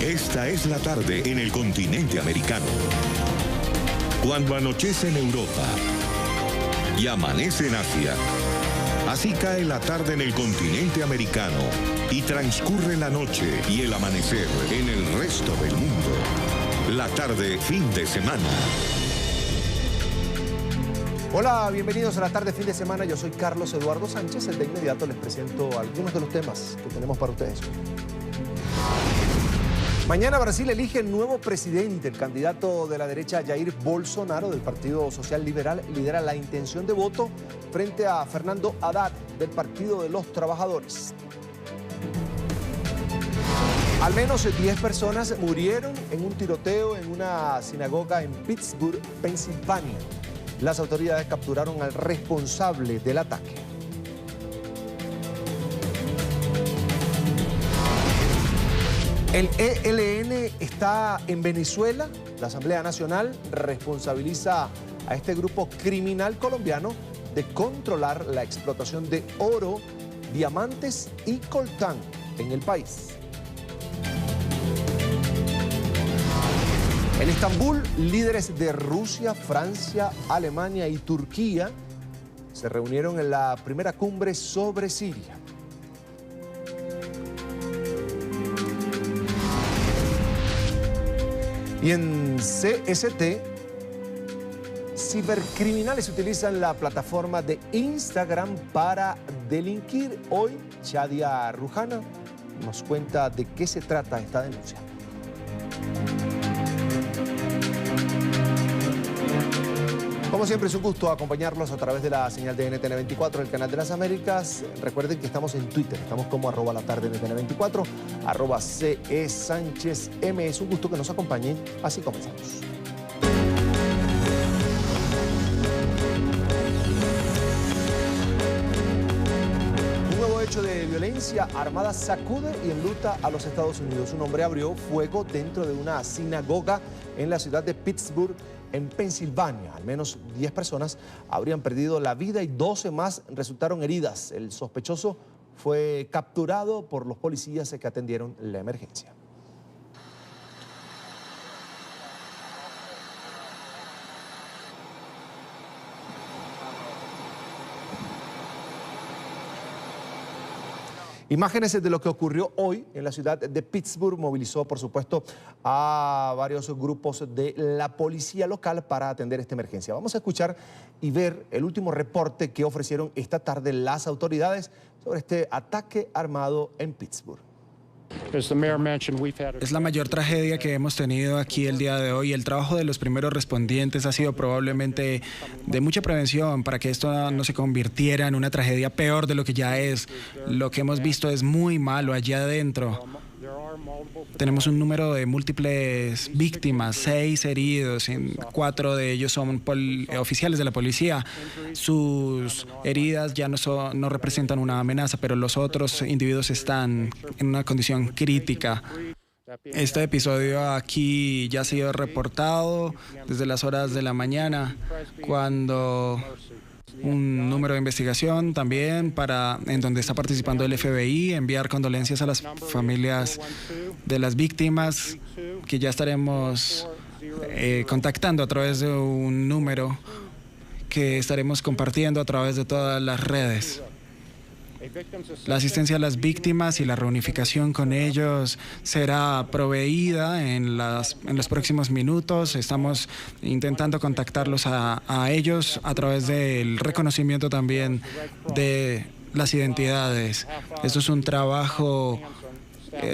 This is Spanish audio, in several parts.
Esta es la tarde en el continente americano. Cuando anochece en Europa y amanece en Asia, así cae la tarde en el continente americano y transcurre la noche y el amanecer en el resto del mundo. La tarde fin de semana. Hola, bienvenidos a la tarde fin de semana. Yo soy Carlos Eduardo Sánchez. De inmediato les presento algunos de los temas que tenemos para ustedes. Mañana Brasil elige nuevo presidente. El candidato de la derecha Jair Bolsonaro del Partido Social Liberal lidera la intención de voto frente a Fernando Haddad del Partido de los Trabajadores. Al menos 10 personas murieron en un tiroteo en una sinagoga en Pittsburgh, Pensilvania. Las autoridades capturaron al responsable del ataque. El ELN está en Venezuela. La Asamblea Nacional responsabiliza a este grupo criminal colombiano de controlar la explotación de oro, diamantes y coltán en el país. En Estambul, líderes de Rusia, Francia, Alemania y Turquía se reunieron en la primera cumbre sobre Siria. Y en CST, cibercriminales utilizan la plataforma de Instagram para delinquir. Hoy, Shadia Rujana nos cuenta de qué se trata esta denuncia. Como siempre, es un gusto acompañarlos a través de la señal de NTN 24, el canal de las Américas. Recuerden que estamos en Twitter, estamos como @latardenTN24, @CESánchezM. Es un gusto que nos acompañen, así comenzamos. Un nuevo hecho de violencia armada sacude y enluta a los Estados Unidos. Un hombre abrió fuego dentro de una sinagoga en la ciudad de Pittsburgh, en Pensilvania. Al menos 10 personas habrían perdido la vida y 12 más resultaron heridas. El sospechoso fue capturado por los policías que atendieron la emergencia. Imágenes de lo que ocurrió hoy en la ciudad de Pittsburgh movilizó, por supuesto, a varios grupos de la policía local para atender esta emergencia. Vamos a escuchar y ver el último reporte que ofrecieron esta tarde las autoridades sobre este ataque armado en Pittsburgh. Es la mayor tragedia que hemos tenido aquí el día de hoy. El trabajo de los primeros respondientes ha sido probablemente de mucha prevención para que esto no se convirtiera en una tragedia peor de lo que ya es. Lo que hemos visto es muy malo allá adentro. Tenemos un número de múltiples víctimas, 6 heridos, 4 de ellos son oficiales de la policía. Sus heridas ya no representan una amenaza, pero los otros individuos están en una condición crítica. Este episodio aquí ya ha sido reportado desde las horas de la mañana, cuando un número de investigación también en donde está participando el FBI, enviar condolencias a las familias de las víctimas, que ya estaremos contactando a través de un número que estaremos compartiendo a través de todas las redes. La asistencia a las víctimas y la reunificación con ellos será proveída en los próximos minutos. Estamos intentando contactarlos a ellos a través del reconocimiento también de las identidades. Esto es un trabajo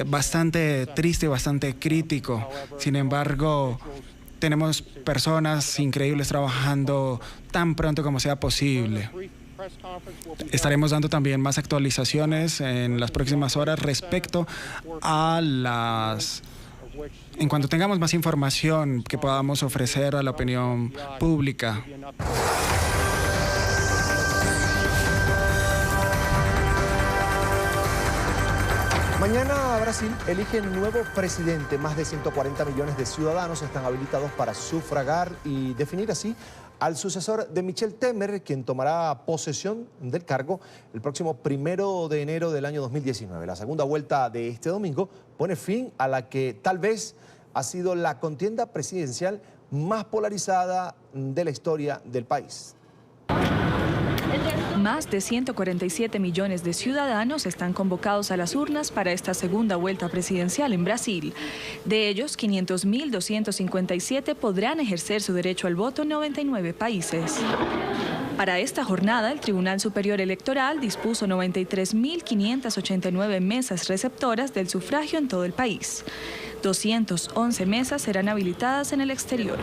bastante triste, bastante crítico. Sin embargo, tenemos personas increíbles trabajando tan pronto como sea posible. Estaremos dando también más actualizaciones en las próximas horas respecto a en cuanto tengamos más información que podamos ofrecer a la opinión pública. Mañana Brasil elige nuevo presidente. Más de 140 millones de ciudadanos están habilitados para sufragar y definir así al sucesor de Michel Temer, quien tomará posesión del cargo el próximo 1 de enero del año 2019. La segunda vuelta de este domingo pone fin a la que tal vez ha sido la contienda presidencial más polarizada de la historia del país. Más de 147 millones de ciudadanos están convocados a las urnas para esta segunda vuelta presidencial en Brasil. De ellos, 500.257 podrán ejercer su derecho al voto en 99 países. Para esta jornada, el Tribunal Superior Electoral dispuso 93.589 mesas receptoras del sufragio en todo el país. 211 mesas serán habilitadas en el exterior.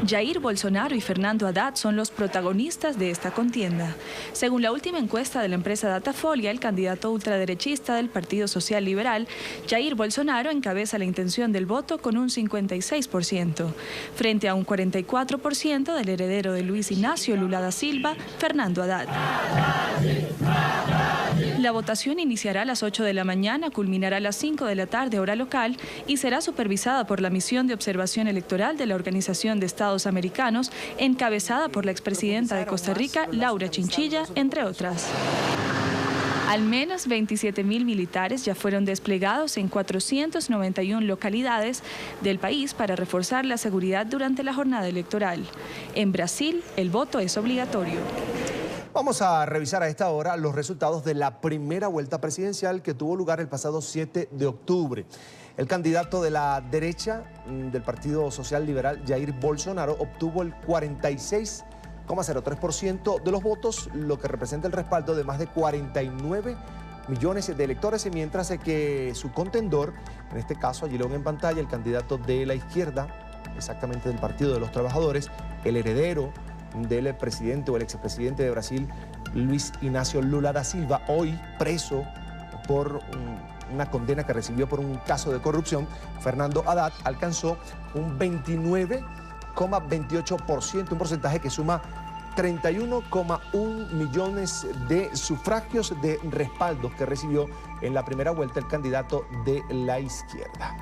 Jair Bolsonaro y Fernando Haddad son los protagonistas de esta contienda. Según la última encuesta de la empresa Datafolha, el candidato ultraderechista del Partido Social Liberal, Jair Bolsonaro, encabeza la intención del voto con un 56%, frente a un 44% del heredero de Luis Ignacio Lula da Silva, Fernando Haddad. La votación iniciará a las 8 de la mañana, culminará a las 5 de la tarde, hora local, y será supervisada por la misión de observación electoral de la Organización de Estados Americanos, encabezada por la expresidenta de Costa Rica, Laura Chinchilla, entre otras. Al menos 27.000 militares ya fueron desplegados en 491 localidades del país para reforzar la seguridad durante la jornada electoral. En Brasil, el voto es obligatorio. Vamos a revisar a esta hora los resultados de la primera vuelta presidencial que tuvo lugar el pasado 7 de octubre. El candidato de la derecha del Partido Social Liberal, Jair Bolsonaro, obtuvo el 46,03% de los votos, lo que representa el respaldo de más de 49 millones de electores, mientras que su contendor, en este caso allí lo ven en pantalla, el candidato de la izquierda, exactamente del Partido de los Trabajadores, el heredero del presidente o el expresidente de Brasil, Luis Ignacio Lula da Silva, hoy preso por una condena que recibió por un caso de corrupción, Fernando Haddad alcanzó un 29,28%, un porcentaje que suma 31,1 millones de sufragios de respaldos que recibió en la primera vuelta el candidato de la izquierda.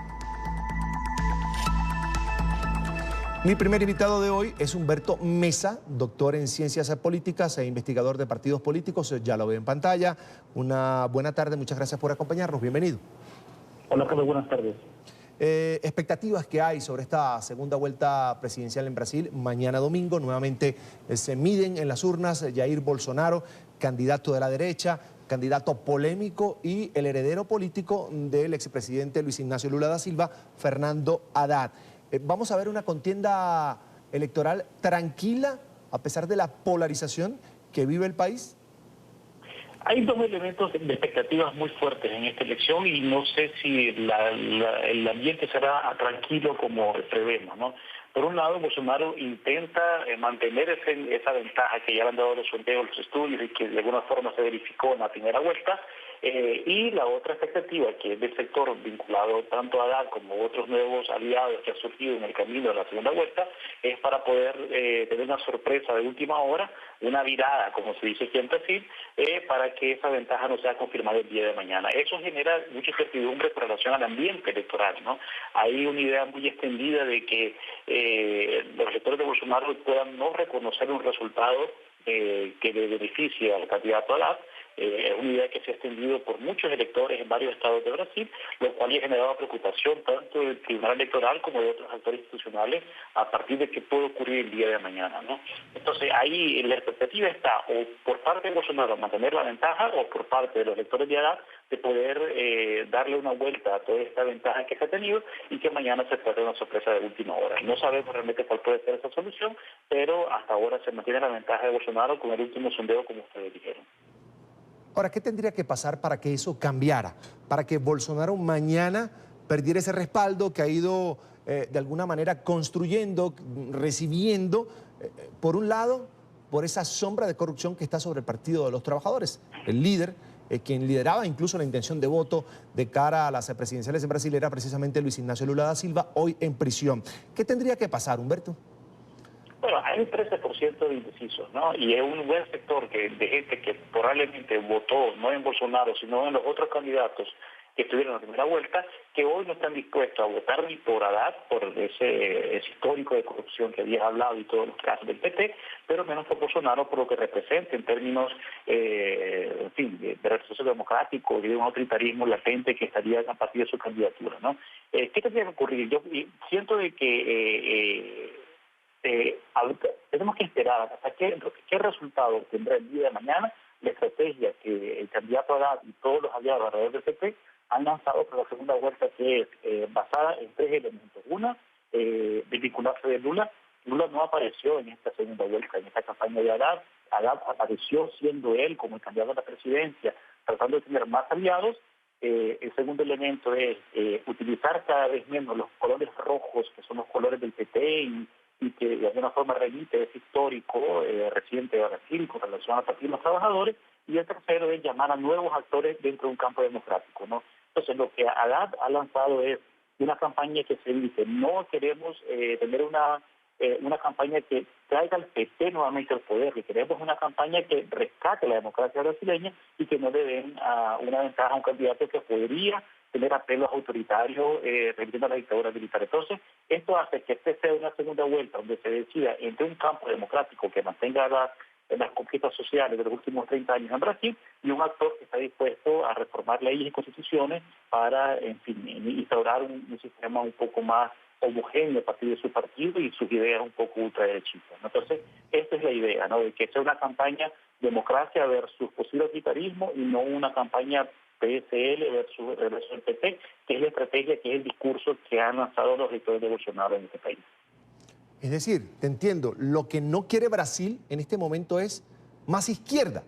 Mi primer invitado de hoy es Humberto Mesa, doctor en Ciencias Políticas e investigador de partidos políticos. Ya lo veo en pantalla. Una buena tarde, muchas gracias por acompañarnos. Bienvenido. Hola, Carlos, buenas tardes. Expectativas que hay sobre esta segunda vuelta presidencial en Brasil. Mañana domingo nuevamente se miden en las urnas Jair Bolsonaro, candidato de la derecha, candidato polémico, y el heredero político del expresidente Luis Ignacio Lula da Silva, Fernando Haddad. ¿Vamos a ver una contienda electoral tranquila a pesar de la polarización que vive el país? Hay dos elementos de expectativas muy fuertes en esta elección y no sé si el ambiente será tranquilo como prevemos, ¿no? Por un lado, Bolsonaro intenta mantener esa ventaja que ya le han dado los sondeos, los estudios y que de alguna forma se verificó en la primera vuelta. Y la otra expectativa, que es del sector vinculado tanto a Haddad como otros nuevos aliados que han surgido en el camino de la segunda vuelta, es para poder tener una sorpresa de última hora, una virada, como se dice aquí en Brasil, para que esa ventaja no sea confirmada el día de mañana. Eso genera mucha incertidumbre con relación al ambiente electoral, ¿no? Hay una idea muy extendida de que los electores de Bolsonaro puedan no reconocer un resultado que le beneficie al candidato Haddad. Es una idea que se ha extendido por muchos electores en varios estados de Brasil, lo cual ha generado preocupación tanto del Tribunal Electoral como de otros actores institucionales a partir de qué puede ocurrir el día de mañana, ¿no? Entonces ahí la expectativa está o por parte de Bolsonaro mantener la ventaja o por parte de los electores de Haddad de poder darle una vuelta a toda esta ventaja que se ha tenido y que mañana se pueda dar una sorpresa de última hora. No sabemos realmente cuál puede ser esa solución, pero hasta ahora se mantiene la ventaja de Bolsonaro con el último sondeo, como ustedes dijeron. Ahora, ¿qué tendría que pasar para que eso cambiara? Para que Bolsonaro mañana perdiera ese respaldo que ha ido de alguna manera construyendo, recibiendo, por un lado, por esa sombra de corrupción que está sobre el Partido de los Trabajadores. El líder, quien lideraba incluso la intención de voto de cara a las presidenciales en Brasil, era precisamente Luis Ignacio Lula da Silva, hoy en prisión. ¿Qué tendría que pasar, Humberto? Bueno, hay un 13% de indecisos, ¿no? Y es un buen sector de gente que probablemente votó no en Bolsonaro, sino en los otros candidatos que estuvieron en la primera vuelta, que hoy no están dispuestos a votar ni por Haddad, por ese histórico de corrupción que habías hablado y todos los casos del PT, pero menos por Bolsonaro por lo que representa en términos en fin, de retroceso democrático y de un autoritarismo latente que estaría a partir de su candidatura, ¿no? ¿Qué tendría que ocurrir? Yo siento de que tenemos que esperar hasta qué resultado tendrá el día de mañana la estrategia que el candidato Haddad y todos los aliados alrededor del PP han lanzado para la segunda vuelta, que es basada en 3 elementos. Una, desvincularse de Lula. Lula no apareció en esta segunda vuelta, en esta campaña de Haddad. Haddad apareció siendo él como el candidato a la presidencia, tratando de tener más aliados. El segundo elemento es utilizar cada vez menos los colores rojos, que son los colores del PT, y que de alguna forma remite ese histórico reciente de Brasil con relación al Partido de los Trabajadores. Y el tercero es llamar a nuevos actores dentro de un campo democrático, ¿no? Entonces, lo que Haddad ha lanzado es una campaña que se dice: no queremos tener una campaña que traiga al PT nuevamente al poder, que queremos una campaña que rescate la democracia brasileña y que no le den una ventaja a un candidato que podría tener apelos autoritarios repitiendo la dictadura militar. Entonces, esto hace que este sea una segunda vuelta donde se decida entre un campo democrático que mantenga las conquistas sociales de los últimos 30 años en Brasil y un actor que está dispuesto a reformar leyes y constituciones para, en fin, instaurar un sistema un poco más homogéneo a partir de su partido y sus ideas un poco ultraderechistas. Entonces, esta es la idea, ¿no? De que sea una campaña democracia versus posible autoritarismo y no una campaña PSL versus el PT, que es la estrategia, que es el discurso que han lanzado los electores de Bolsonaro en este país. Es decir, te entiendo, lo que no quiere Brasil en este momento es más izquierda.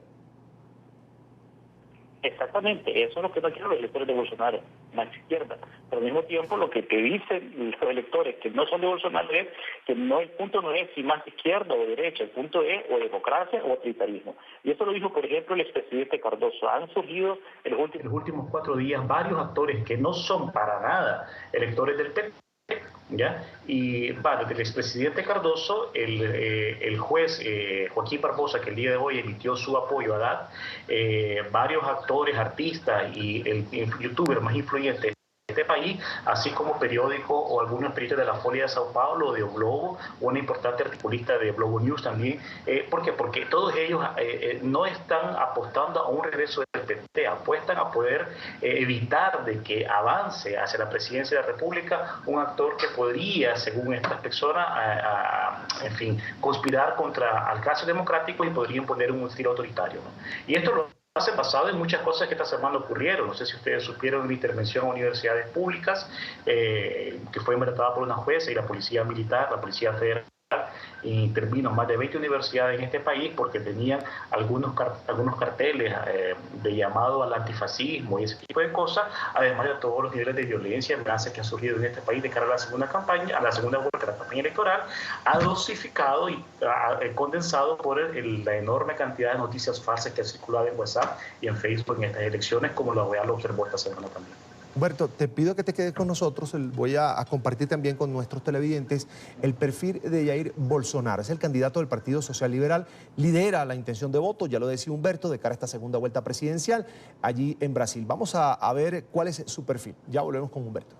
Exactamente, eso es lo que no quieren los electores de Bolsonaro, más izquierda. Pero al mismo tiempo lo que te dicen los electores que no son de Bolsonaro es que no, el punto no es si más izquierda o derecha, el punto es o democracia o autoritarismo. Y eso lo dijo, por ejemplo, el expresidente Cardoso. Han surgido en los últimos 4 días varios actores que no son para nada electores del PT, ¿ya? Y desde el expresidente Cardoso, el juez Joaquín Barbosa, que el día de hoy emitió su apoyo a Haddad, varios actores, artistas y el youtuber más influyente de este país, así como periódicos o algunos periodistas de la Folha de Sao Paulo, de O Globo, una importante articulista de Globo News también. ¿Por qué? Porque todos ellos no están apostando a un regreso del PT, apuestan a poder evitar de que avance hacia la presidencia de la República un actor que podría, según estas personas, en fin, conspirar contra alcances democráticos y podría imponer un estilo autoritario, ¿no? Y esto lo hace basado en muchas cosas que esta semana ocurrieron. No sé si ustedes supieron la intervención a universidades públicas que fue mandatada por una jueza y la policía militar, la policía federal, intervino más de 20 universidades en este país porque tenían algunos carteles de llamado al antifascismo y ese tipo de cosas, además de todos los niveles de violencia y amenazas que han surgido en este país de cara a la segunda campaña, a la segunda vuelta de la campaña electoral, ha dosificado y condensado por la enorme cantidad de noticias falsas que han circulado en WhatsApp y en Facebook en estas elecciones, como la OEA lo observó esta semana también. Humberto, te pido que te quedes con nosotros. Voy a compartir también con nuestros televidentes el perfil de Jair Bolsonaro. Es el candidato del Partido Social Liberal, lidera la intención de voto, ya lo decía Humberto, de cara a esta segunda vuelta presidencial allí en Brasil. Vamos a ver cuál es su perfil. Ya volvemos con Humberto.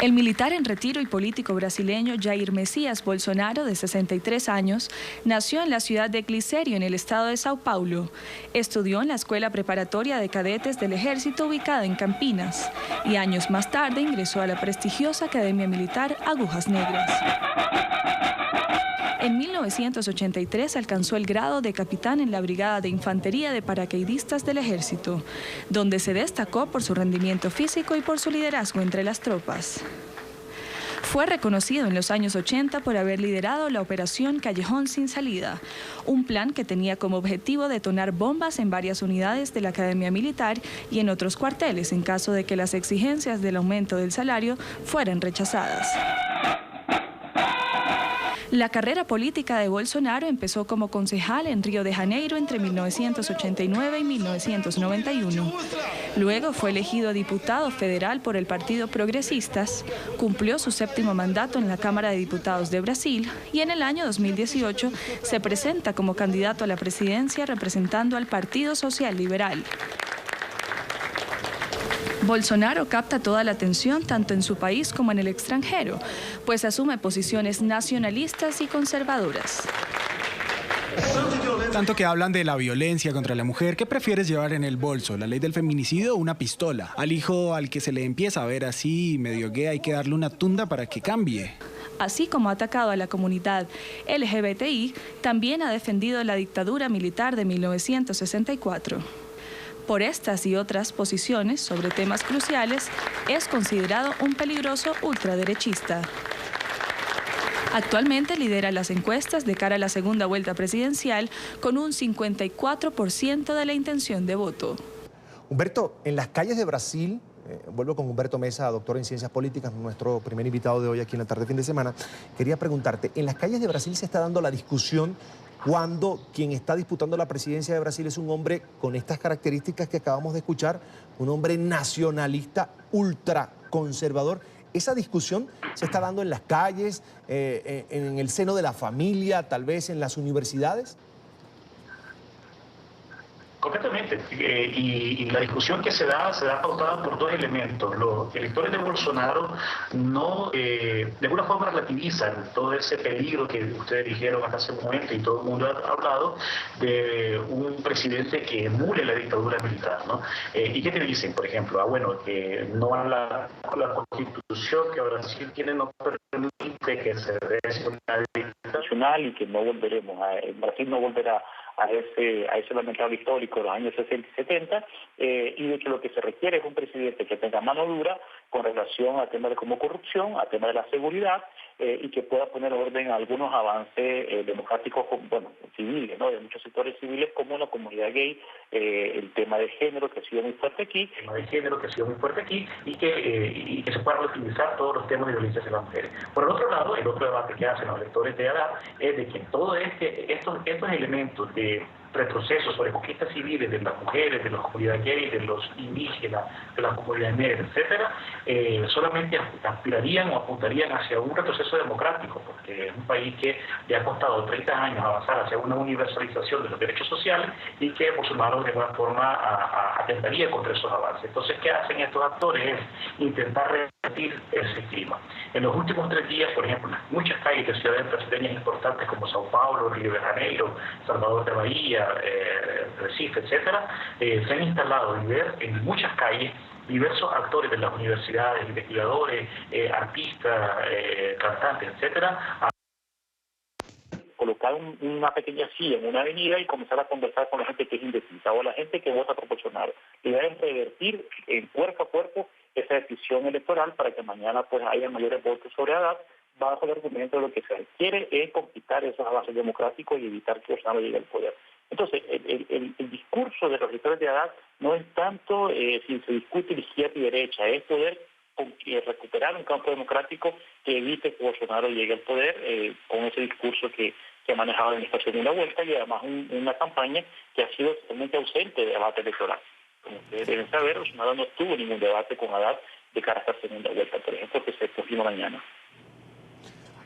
El militar en retiro y político brasileño Jair Messias Bolsonaro, de 63 años, nació en la ciudad de Glicério, en el estado de Sao Paulo. Estudió en la Escuela Preparatoria de Cadetes del Ejército, ubicada en Campinas, y años más tarde ingresó a la prestigiosa Academia Militar Agujas Negras. En 1983 alcanzó el grado de capitán en la Brigada de Infantería de Paracaidistas del Ejército, donde se destacó por su rendimiento físico y por su liderazgo entre las tropas. Fue reconocido en los años 80 por haber liderado la Operación Callejón Sin Salida, un plan que tenía como objetivo detonar bombas en varias unidades de la Academia Militar y en otros cuarteles en caso de que las exigencias del aumento del salario fueran rechazadas. La carrera política de Bolsonaro empezó como concejal en Río de Janeiro entre 1989 y 1991. Luego fue elegido diputado federal por el Partido Progresistas, cumplió su 7º mandato en la Cámara de Diputados de Brasil y en el año 2018 se presenta como candidato a la presidencia representando al Partido Social Liberal. Bolsonaro capta toda la atención tanto en su país como en el extranjero, pues asume posiciones nacionalistas y conservadoras. Tanto que hablan de la violencia contra la mujer, ¿qué prefieres llevar en el bolso? ¿La ley del feminicidio o una pistola? Al hijo al que se le empieza a ver así medio gay hay que darle una tunda para que cambie. Así como ha atacado a la comunidad LGBTI, también ha defendido la dictadura militar de 1964. Por estas y otras posiciones sobre temas cruciales, es considerado un peligroso ultraderechista. Actualmente lidera las encuestas de cara a la segunda vuelta presidencial con un 54% de la intención de voto. Humberto, en las calles de Brasil, vuelvo con Humberto Mesa, doctor en Ciencias Políticas, nuestro primer invitado de hoy aquí en la tarde de fin de semana. Quería preguntarte, en las calles de Brasil se está dando la discusión cuando quien está disputando la presidencia de Brasil es un hombre con estas características que acabamos de escuchar, un hombre nacionalista, ultraconservador. ¿Esa discusión se está dando en las calles, en el seno de la familia, tal vez en las universidades? Completamente. Y la discusión que se da pautada por dos elementos. Los electores de Bolsonaro no, de alguna forma relativizan todo ese peligro que ustedes dijeron hasta hace un momento y todo el mundo ha hablado de un presidente que emule la dictadura militar, ¿no? ¿Y qué te dicen, por ejemplo? Bueno, que no van la constitución que Brasil tiene no permite que se dé una dictadura nacional y que no volveremos Brasil no volverá a ese lamentable histórico de los años 60 y 70, y de hecho lo que se requiere es un presidente que tenga mano dura con relación a temas como corrupción, a temas de la seguridad, y que pueda poner orden a algunos avances democráticos, bueno, civiles, ¿no? De muchos sectores civiles como la comunidad gay, el tema de género que ha sido muy fuerte aquí, y que se puedan utilizar todos los temas de violencia hacia las mujeres. Por el otro lado, el otro debate que hacen los electores de Haddad es de que todos estos elementos de retroceso sobre conquistas civiles de las mujeres, de la comunidad gay, de los indígenas, de la comunidad negra, etcétera, solamente aspirarían o apuntarían hacia un retroceso democrático, porque es un país que le ha costado 30 años avanzar hacia una universalización de los derechos sociales y que Bolsonaro de alguna forma atentaría contra esos avances. Entonces, ¿qué hacen estos actores? Es intentar revertir ese clima. En los últimos 3 días, por ejemplo, en muchas calles de ciudades brasileñas importantes como Sao Paulo, Río de Janeiro, Salvador de Bahía, Recife, etcétera, se han instalado en muchas calles diversos actores de las universidades, investigadores, artistas, cantantes, etcétera, colocar una pequeña silla en una avenida y comenzar a conversar con la gente que es indecisa o la gente que vota por Bolsonaro. La idea es revertir en cuerpo a cuerpo esa decisión electoral para que mañana pues haya mayores votos sobre Haddad, bajo el argumento de lo que se quiere es conquistar esos avances democráticos y evitar que Bolsonaro llegue al poder. Entonces, el discurso de los electores de Haddad no es tanto si se discute izquierda y derecha, es poder recuperar un campo democrático que evite que Bolsonaro llegue al poder con ese discurso que ha manejado en esta segunda vuelta y además una campaña que ha sido totalmente ausente de debate electoral. Como ustedes deben saber, Bolsonaro no tuvo ningún debate con Haddad de cara a esta segunda vuelta, por ejemplo, que se próximo mañana.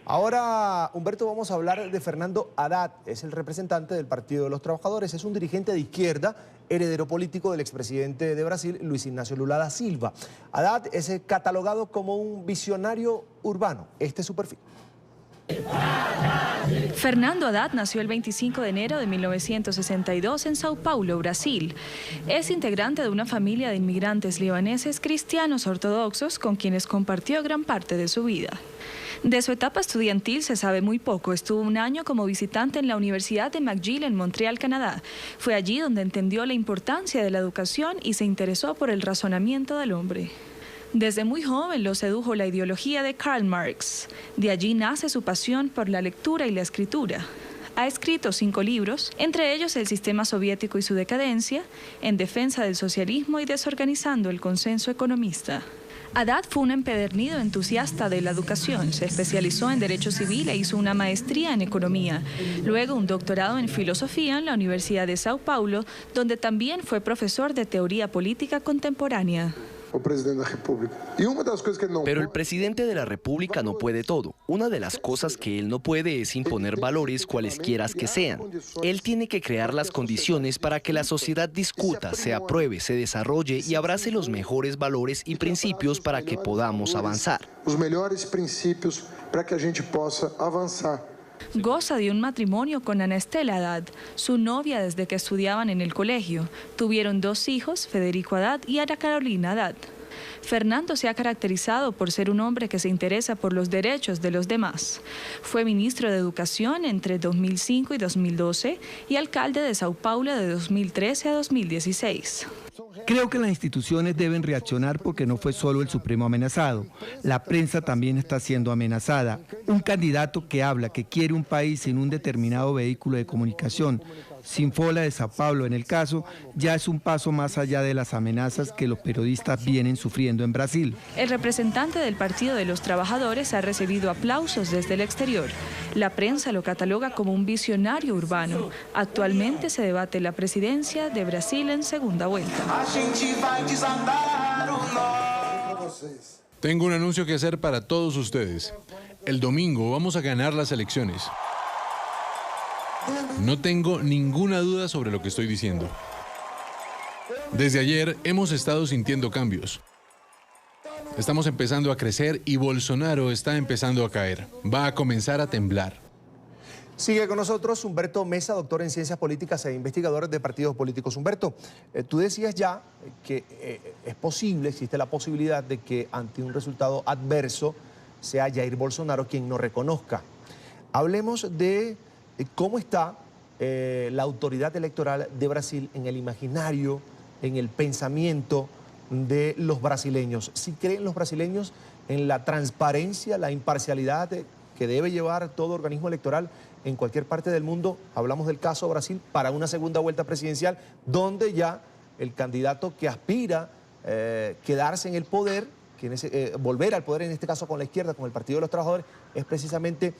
Ahora, Humberto, vamos a hablar de Fernando Haddad. Es el representante del Partido de los Trabajadores. Es un dirigente de izquierda, heredero político del expresidente de Brasil, Luis Ignacio Lula da Silva. Haddad es catalogado como un visionario urbano. Este es su perfil. Fernando Haddad nació el 25 de enero de 1962 en Sao Paulo, Brasil. Es integrante de una familia de inmigrantes libaneses cristianos ortodoxos con quienes compartió gran parte de su vida. De su etapa estudiantil se sabe muy poco. Estuvo un año como visitante en la Universidad de McGill en Montreal, Canadá. Fue allí donde entendió la importancia de la educación y se interesó por el razonamiento del hombre. Desde muy joven lo sedujo la ideología de Karl Marx. De allí nace su pasión por la lectura y la escritura. Ha escrito 5 libros, entre ellos El sistema soviético y su decadencia, En defensa del socialismo y Desorganizando el consenso economista. Haddad fue un empedernido entusiasta de la educación. Se especializó en Derecho Civil e hizo una maestría en Economía. Luego un doctorado en Filosofía en la Universidad de Sao Paulo, donde también fue profesor de Teoría Política Contemporánea. Pero el presidente de la República no puede todo. Una de las cosas que él no puede es imponer valores cualesquiera que sean. Él tiene que crear las condiciones para que la sociedad discuta, se apruebe, se desarrolle y abrace los mejores valores y principios para que podamos avanzar. Goza de un matrimonio con Ana Estela Haddad, su novia desde que estudiaban en el colegio. Tuvieron 2 hijos, Federico Haddad y Ana Carolina Haddad. Fernando se ha caracterizado por ser un hombre que se interesa por los derechos de los demás. Fue ministro de Educación entre 2005 y 2012 y alcalde de Sao Paulo de 2013 a 2016. Creo que las instituciones deben reaccionar porque no fue solo el Supremo amenazado. La prensa también está siendo amenazada. Un candidato que habla que quiere un país sin un determinado vehículo de comunicación, sin Folha de Sao Paulo en el caso, ya es un paso más allá de las amenazas que los periodistas vienen sufriendo en Brasil. El representante del Partido de los Trabajadores ha recibido aplausos desde el exterior. La prensa lo cataloga como un visionario urbano. Actualmente se debate la presidencia de Brasil en segunda vuelta. Tengo un anuncio que hacer para todos ustedes. El domingo vamos a ganar las elecciones. No tengo ninguna duda sobre lo que estoy diciendo. Desde ayer hemos estado sintiendo cambios. Estamos empezando a crecer y Bolsonaro está empezando a caer. Va a comenzar a temblar. Sigue con nosotros Humberto Mesa, doctor en Ciencias Políticas e investigador de partidos políticos. Humberto, tú decías ya que es posible, existe la posibilidad de que ante un resultado adverso sea Jair Bolsonaro quien nos reconozca. Hablemos de cómo está la autoridad electoral de Brasil en el imaginario, en el pensamiento de los brasileños. ¿Sí creen los brasileños en la transparencia, la imparcialidad que debe llevar todo organismo electoral en cualquier parte del mundo? Hablamos del caso Brasil para una segunda vuelta presidencial, donde ya el candidato que aspira quedarse en el poder, volver al poder, en este caso con la izquierda, con el Partido de los Trabajadores, es precisamente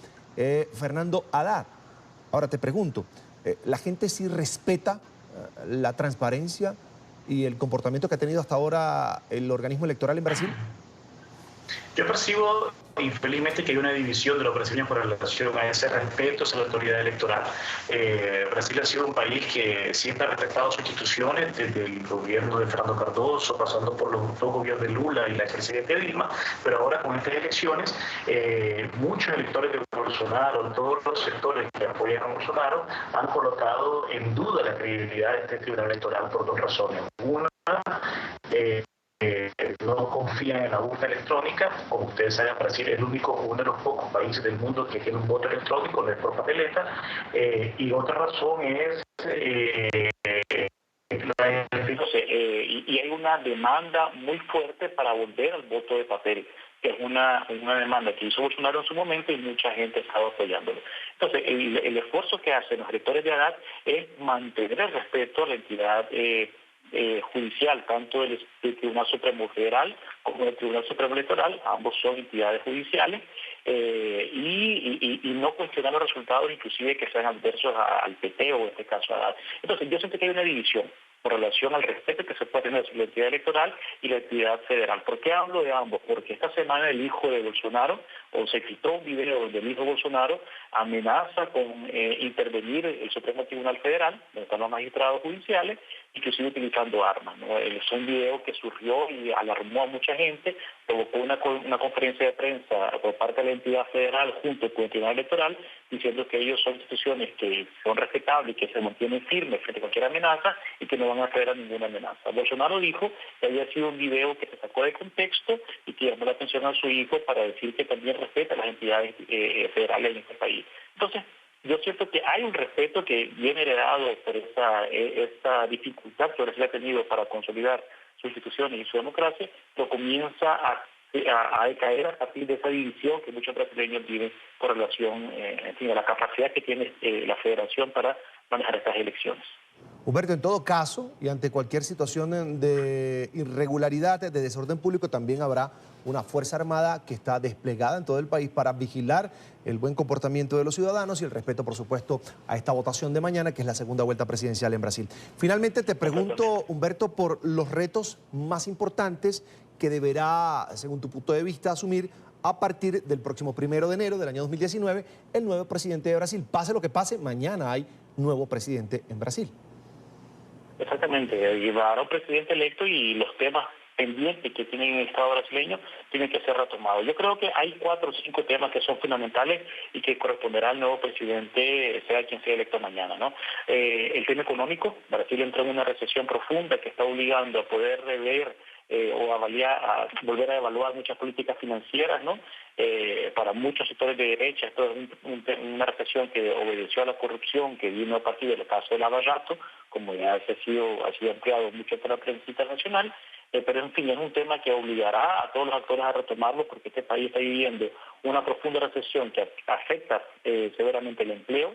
Fernando Haddad. Ahora te pregunto, ¿la gente sí respeta la transparencia y el comportamiento que ha tenido hasta ahora el organismo electoral en Brasil? Yo percibo, infelizmente, que hay una división de los brasileños con relación a ese respeto a la autoridad electoral. Brasil ha sido un país que siempre ha respetado sus instituciones, desde el gobierno de Fernando Cardoso, pasando por los 2 gobiernos de Lula y la presidenta Dilma, pero ahora con estas elecciones, muchos electores de Bolsonaro, todos los sectores que apoyan a Bolsonaro, han colocado en duda la credibilidad de este tribunal electoral por 2 razones. Una, no confían en la urna electrónica. Como ustedes saben, Brasil es uno de los pocos países del mundo que tiene un voto electrónico, no es por papeleta. Y otra razón es y hay una demanda muy fuerte para volver al voto de papel, que es una demanda que hizo Bolsonaro en su momento y mucha gente estaba apoyándolo. Entonces, el esfuerzo que hacen los electores de Haddad es mantener el respeto a la entidad judicial, tanto el Tribunal Supremo Federal como el Tribunal Supremo Electoral. Ambos son entidades judiciales, y no cuestionar los resultados, inclusive que sean adversos al PT o en este caso a Haddad. Entonces, yo siento que hay una división con relación al respeto que se puede tener sobre la entidad electoral y la entidad federal. ¿Por qué hablo de ambos? Porque esta semana el hijo de Bolsonaro, o se quitó un video donde el hijo de Bolsonaro amenaza con intervenir el Supremo Tribunal Federal, donde están los magistrados judiciales, inclusive utilizando armas, ¿no? Es un video que surgió y alarmó a mucha gente, provocó una conferencia de prensa por parte de la entidad federal junto con el Tribunal Electoral, diciendo que ellos son instituciones que son respetables y que se mantienen firmes frente a cualquier amenaza y que no van a ceder a ninguna amenaza. Bolsonaro dijo que había sido un video que se sacó de contexto y que llamó la atención a su hijo para decir que también respeta a las entidades federales en este país. Entonces, yo siento que hay un respeto que viene heredado por esta dificultad que Brasil ha tenido para consolidar sus instituciones y su democracia, pero comienza a decaer a partir de esa división que muchos brasileños viven con relación a la capacidad que tiene la federación para manejar estas elecciones. Humberto, en todo caso, y ante cualquier situación de irregularidad, de desorden público, también habrá una Fuerza Armada que está desplegada en todo el país para vigilar el buen comportamiento de los ciudadanos y el respeto, por supuesto, a esta votación de mañana, que es la segunda vuelta presidencial en Brasil. Finalmente, te pregunto, Humberto, por los retos más importantes que deberá, según tu punto de vista, asumir a partir del próximo 1 de enero del año 2019 el nuevo presidente de Brasil. Pase lo que pase, mañana hay nuevo presidente en Brasil. Exactamente, llevará un presidente electo y los temas pendientes que tienen en el Estado brasileño tienen que ser retomados. Yo creo que hay 4 o 5 temas que son fundamentales y que corresponderá al nuevo presidente, sea quien sea electo mañana, ¿no? El tema económico. Brasil entró en una recesión profunda que está obligando a poder rever a volver a evaluar muchas políticas financieras, ¿no? Para muchos sectores de derecha, esto es una recesión que obedeció a la corrupción que vino a partir del caso de Lava Jato, como ya ha sido empleado mucho por la prensa internacional, pero en fin, es un tema que obligará a todos los actores a retomarlo, porque este país está viviendo una profunda recesión que afecta severamente el empleo,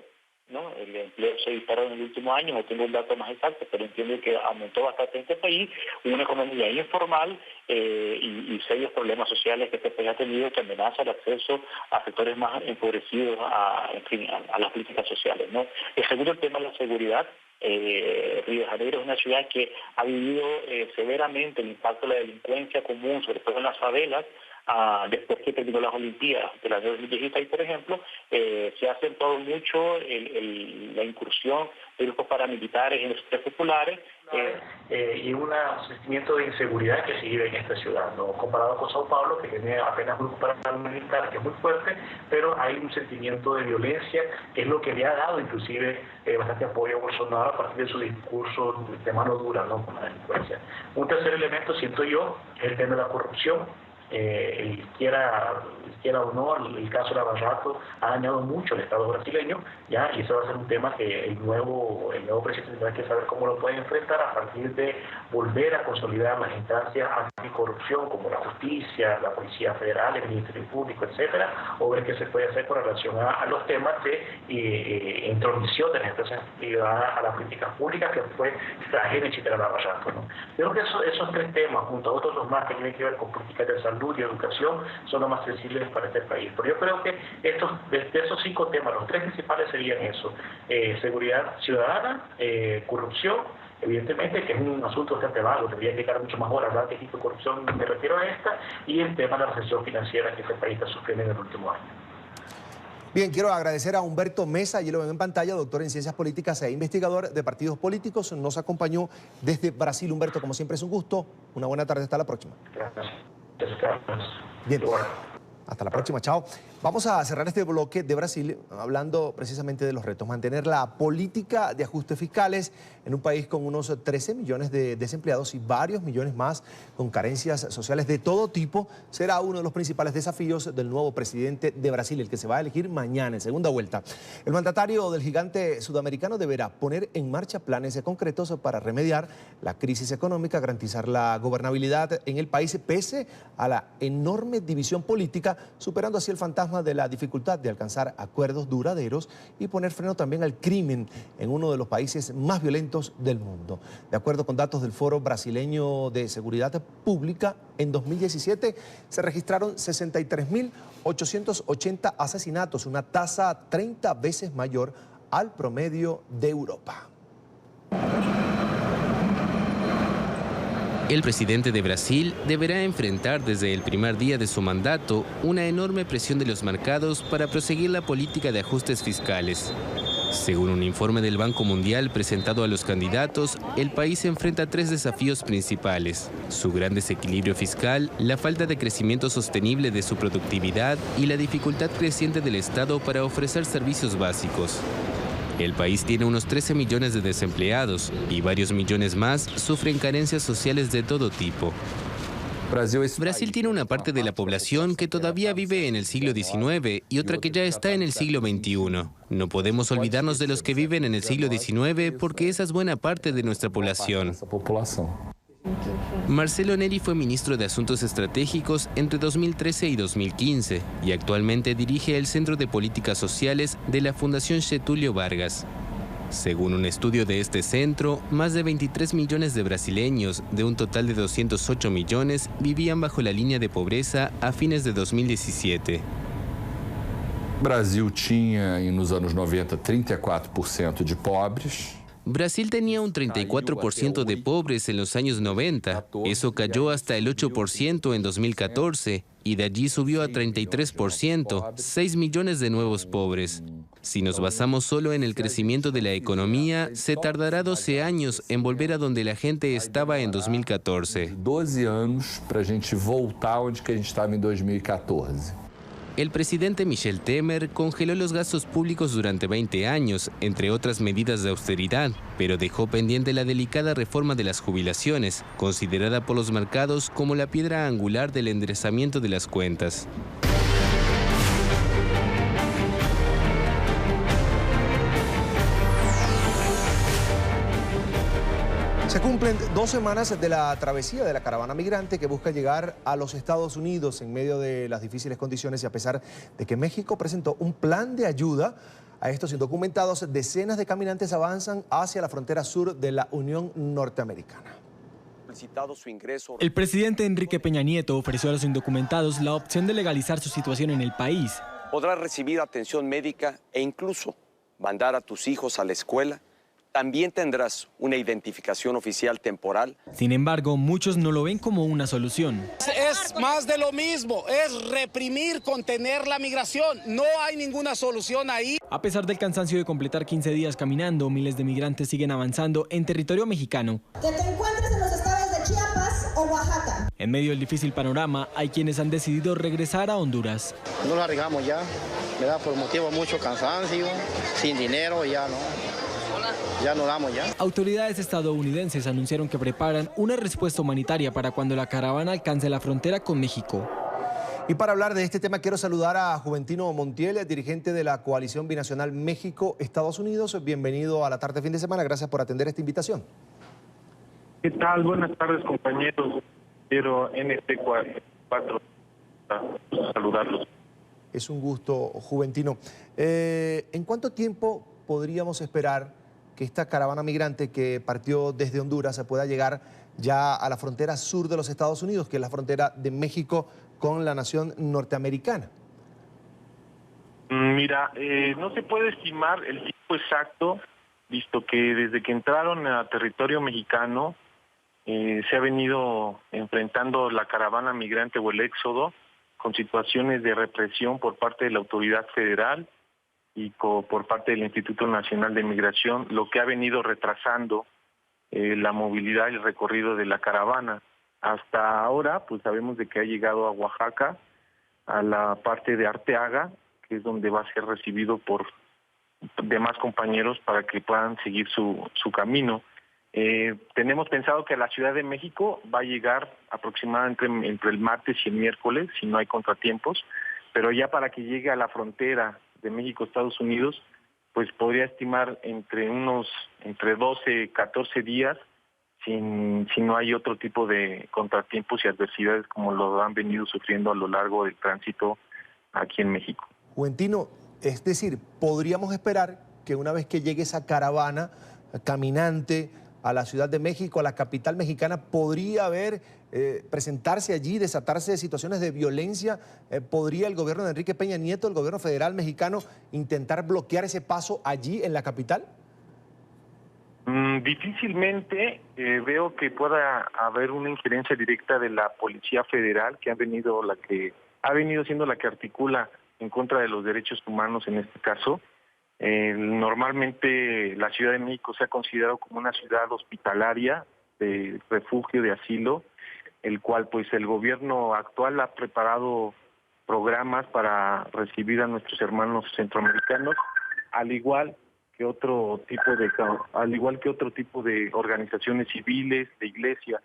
¿no? El empleo se disparó en el último año, no tengo un dato más exacto, pero entiendo que aumentó bastante en este país, una economía informal y serios problemas sociales que este país ha tenido, que amenaza el acceso a sectores más empobrecidos a las políticas sociales, ¿no? El segundo tema es la seguridad. Río de Janeiro es una ciudad que ha vivido severamente el impacto de la delincuencia común, sobre todo en las favelas. Después que terminó las Olimpiadas de la 2016, por ejemplo, se ha acentuado mucho la incursión de grupos paramilitares en los sectores populares y un sentimiento de inseguridad que se vive en esta ciudad, ¿no? Comparado con Sao Paulo, que tiene apenas grupos paramilitares, que es muy fuerte, pero hay un sentimiento de violencia, que es lo que le ha dado inclusive bastante apoyo a Bolsonaro a partir de su discurso de mano dura, ¿no?, con la delincuencia. Un tercer elemento, siento yo, es el tema de la corrupción. Quiera o no, el caso de Lava Jato ha dañado mucho al Estado brasileño, ¿ya? Y eso va a ser un tema que el nuevo presidente tendrá que saber cómo lo puede enfrentar a partir de volver a consolidar las instancias anticorrupción como la justicia, la Policía Federal, el Ministerio Público, etcétera, o ver qué se puede hacer con relación a los temas de intromisión de las empresas privadas a las políticas públicas, que fue la génesis de la Lava Jato, ¿no? Yo creo que esos 3 temas, junto a otros más que tienen que ver con políticas de salud y educación, son los más sensibles para este país. Pero yo creo que de esos 5 temas, los 3 principales serían eso: seguridad ciudadana, corrupción, evidentemente, que es un asunto bastante vago, debería dedicar mucho más horas a hablar de tipo de corrupción, me refiero a esta, y el tema de la recesión financiera que este país está sufriendo en el último año. Bien, quiero agradecer a Humberto Mesa, allí lo ven en pantalla, doctor en Ciencias Políticas e investigador de partidos políticos. Nos acompañó desde Brasil. Humberto, como siempre, es un gusto. Una buena tarde, hasta la próxima. Gracias. Bien, hasta la próxima, chao. Vamos a cerrar este bloque de Brasil hablando precisamente de los retos. Mantener la política de ajustes fiscales en un país con unos 13 millones de desempleados y varios millones más con carencias sociales de todo tipo será uno de los principales desafíos del nuevo presidente de Brasil, el que se va a elegir mañana en segunda vuelta. El mandatario del gigante sudamericano deberá poner en marcha planes concretos para remediar la crisis económica, garantizar la gobernabilidad en el país pese a la enorme división política, superando así el fantasma de la dificultad de alcanzar acuerdos duraderos y poner freno también al crimen en uno de los países más violentos del mundo. De acuerdo con datos del Foro Brasileño de Seguridad Pública, en 2017 se registraron 63.880 asesinatos, una tasa 30 veces mayor al promedio de Europa. El presidente de Brasil deberá enfrentar desde el primer día de su mandato una enorme presión de los mercados para proseguir la política de ajustes fiscales. Según un informe del Banco Mundial presentado a los candidatos, el país enfrenta 3 desafíos principales: su gran desequilibrio fiscal, la falta de crecimiento sostenible de su productividad y la dificultad creciente del Estado para ofrecer servicios básicos. El país tiene unos 13 millones de desempleados y varios millones más sufren carencias sociales de todo tipo. Brasil tiene una parte de la población que todavía vive en el siglo XIX y otra que ya está en el siglo XXI. No podemos olvidarnos de los que viven en el siglo XIX porque esa es buena parte de nuestra población. Marcelo Neri fue ministro de Asuntos Estratégicos entre 2013 y 2015 y actualmente dirige el Centro de Políticas Sociales de la Fundación Getúlio Vargas. Según un estudio de este centro, más de 23 millones de brasileños, de un total de 208 millones, vivían bajo la línea de pobreza a fines de 2017. Brasil tinha, nos anos 90, 34% de pobres. Brasil tenía un 34% de pobres en los años 90. Eso cayó hasta el 8% en 2014 y de allí subió a 33%, 6 millones de nuevos pobres. Si nos basamos solo en el crecimiento de la economía, se tardará 12 años en volver a donde la gente estaba en 2014. 12 anos para a gente voltar onde que a gente estava em 2014. El presidente Michel Temer congeló los gastos públicos durante 20 años, entre otras medidas de austeridad, pero dejó pendiente la delicada reforma de las jubilaciones, considerada por los mercados como la piedra angular del enderezamiento de las cuentas. Se cumplen 2 semanas de la travesía de la caravana migrante que busca llegar a los Estados Unidos en medio de las difíciles condiciones y a pesar de que México presentó un plan de ayuda a estos indocumentados, decenas de caminantes avanzan hacia la frontera sur de la Unión Norteamericana. El presidente Enrique Peña Nieto ofreció a los indocumentados la opción de legalizar su situación en el país. Podrás recibir atención médica e incluso mandar a tus hijos a la escuela. También tendrás una identificación oficial temporal. Sin embargo, muchos no lo ven como una solución. Es más de lo mismo, es reprimir, contener la migración. No hay ninguna solución ahí. A pesar del cansancio de completar 15 días caminando, miles de migrantes siguen avanzando en territorio mexicano. Que te encuentres en los estados de Chiapas o Oaxaca. En medio del difícil panorama, hay quienes han decidido regresar a Honduras. No lo arriesgamos ya, ¿verdad? Por motivo de mucho cansancio, sin dinero, ya no. Ya no damos ya. Autoridades estadounidenses anunciaron que preparan una respuesta humanitaria para cuando la caravana alcance la frontera con México. Y para hablar de este tema quiero saludar a Juventino Montiel, dirigente de la Coalición Binacional México-Estados Unidos. Bienvenido a la tarde fin de semana. Gracias por atender esta invitación. ¿Qué tal? Buenas tardes, compañeros. Quiero NT4 saludarlos. Es un gusto, Juventino. ¿En cuánto tiempo podríamos esperar que esta caravana migrante que partió desde Honduras se pueda llegar ya a la frontera sur de los Estados Unidos, que es la frontera de México con la nación norteamericana? Mira, no se puede estimar el tiempo exacto, visto que desde que entraron a territorio mexicano se ha venido enfrentando la caravana migrante o el éxodo con situaciones de represión por parte de la autoridad federal y por parte del Instituto Nacional de Migración, lo que ha venido retrasando la movilidad y el recorrido de la caravana. Hasta ahora, pues sabemos de que ha llegado a Oaxaca, a la parte de Arteaga, que es donde va a ser recibido por demás compañeros para que puedan seguir su camino. Tenemos pensado que a la Ciudad de México va a llegar aproximadamente entre el martes y el miércoles, si no hay contratiempos, pero ya para que llegue a la frontera de México-Estados Unidos, pues podría estimar entre 12, 14 días, si no hay otro tipo de contratiempos y adversidades como lo han venido sufriendo a lo largo del tránsito aquí en México. Juventino, es decir, podríamos esperar que una vez que llegue esa caravana caminante a la Ciudad de México, a la capital mexicana, podría presentarse allí, desatarse de situaciones de violencia. ¿Podría el gobierno de Enrique Peña Nieto, el gobierno federal mexicano, intentar bloquear ese paso allí en la capital? Difícilmente veo que pueda haber una injerencia directa de la Policía Federal, que ha venido siendo la que articula en contra de los derechos humanos en este caso. Normalmente la Ciudad de México se ha considerado como una ciudad hospitalaria, de refugio, de asilo, el cual pues el gobierno actual ha preparado programas para recibir a nuestros hermanos centroamericanos, al igual que otro tipo de organizaciones civiles, de iglesia.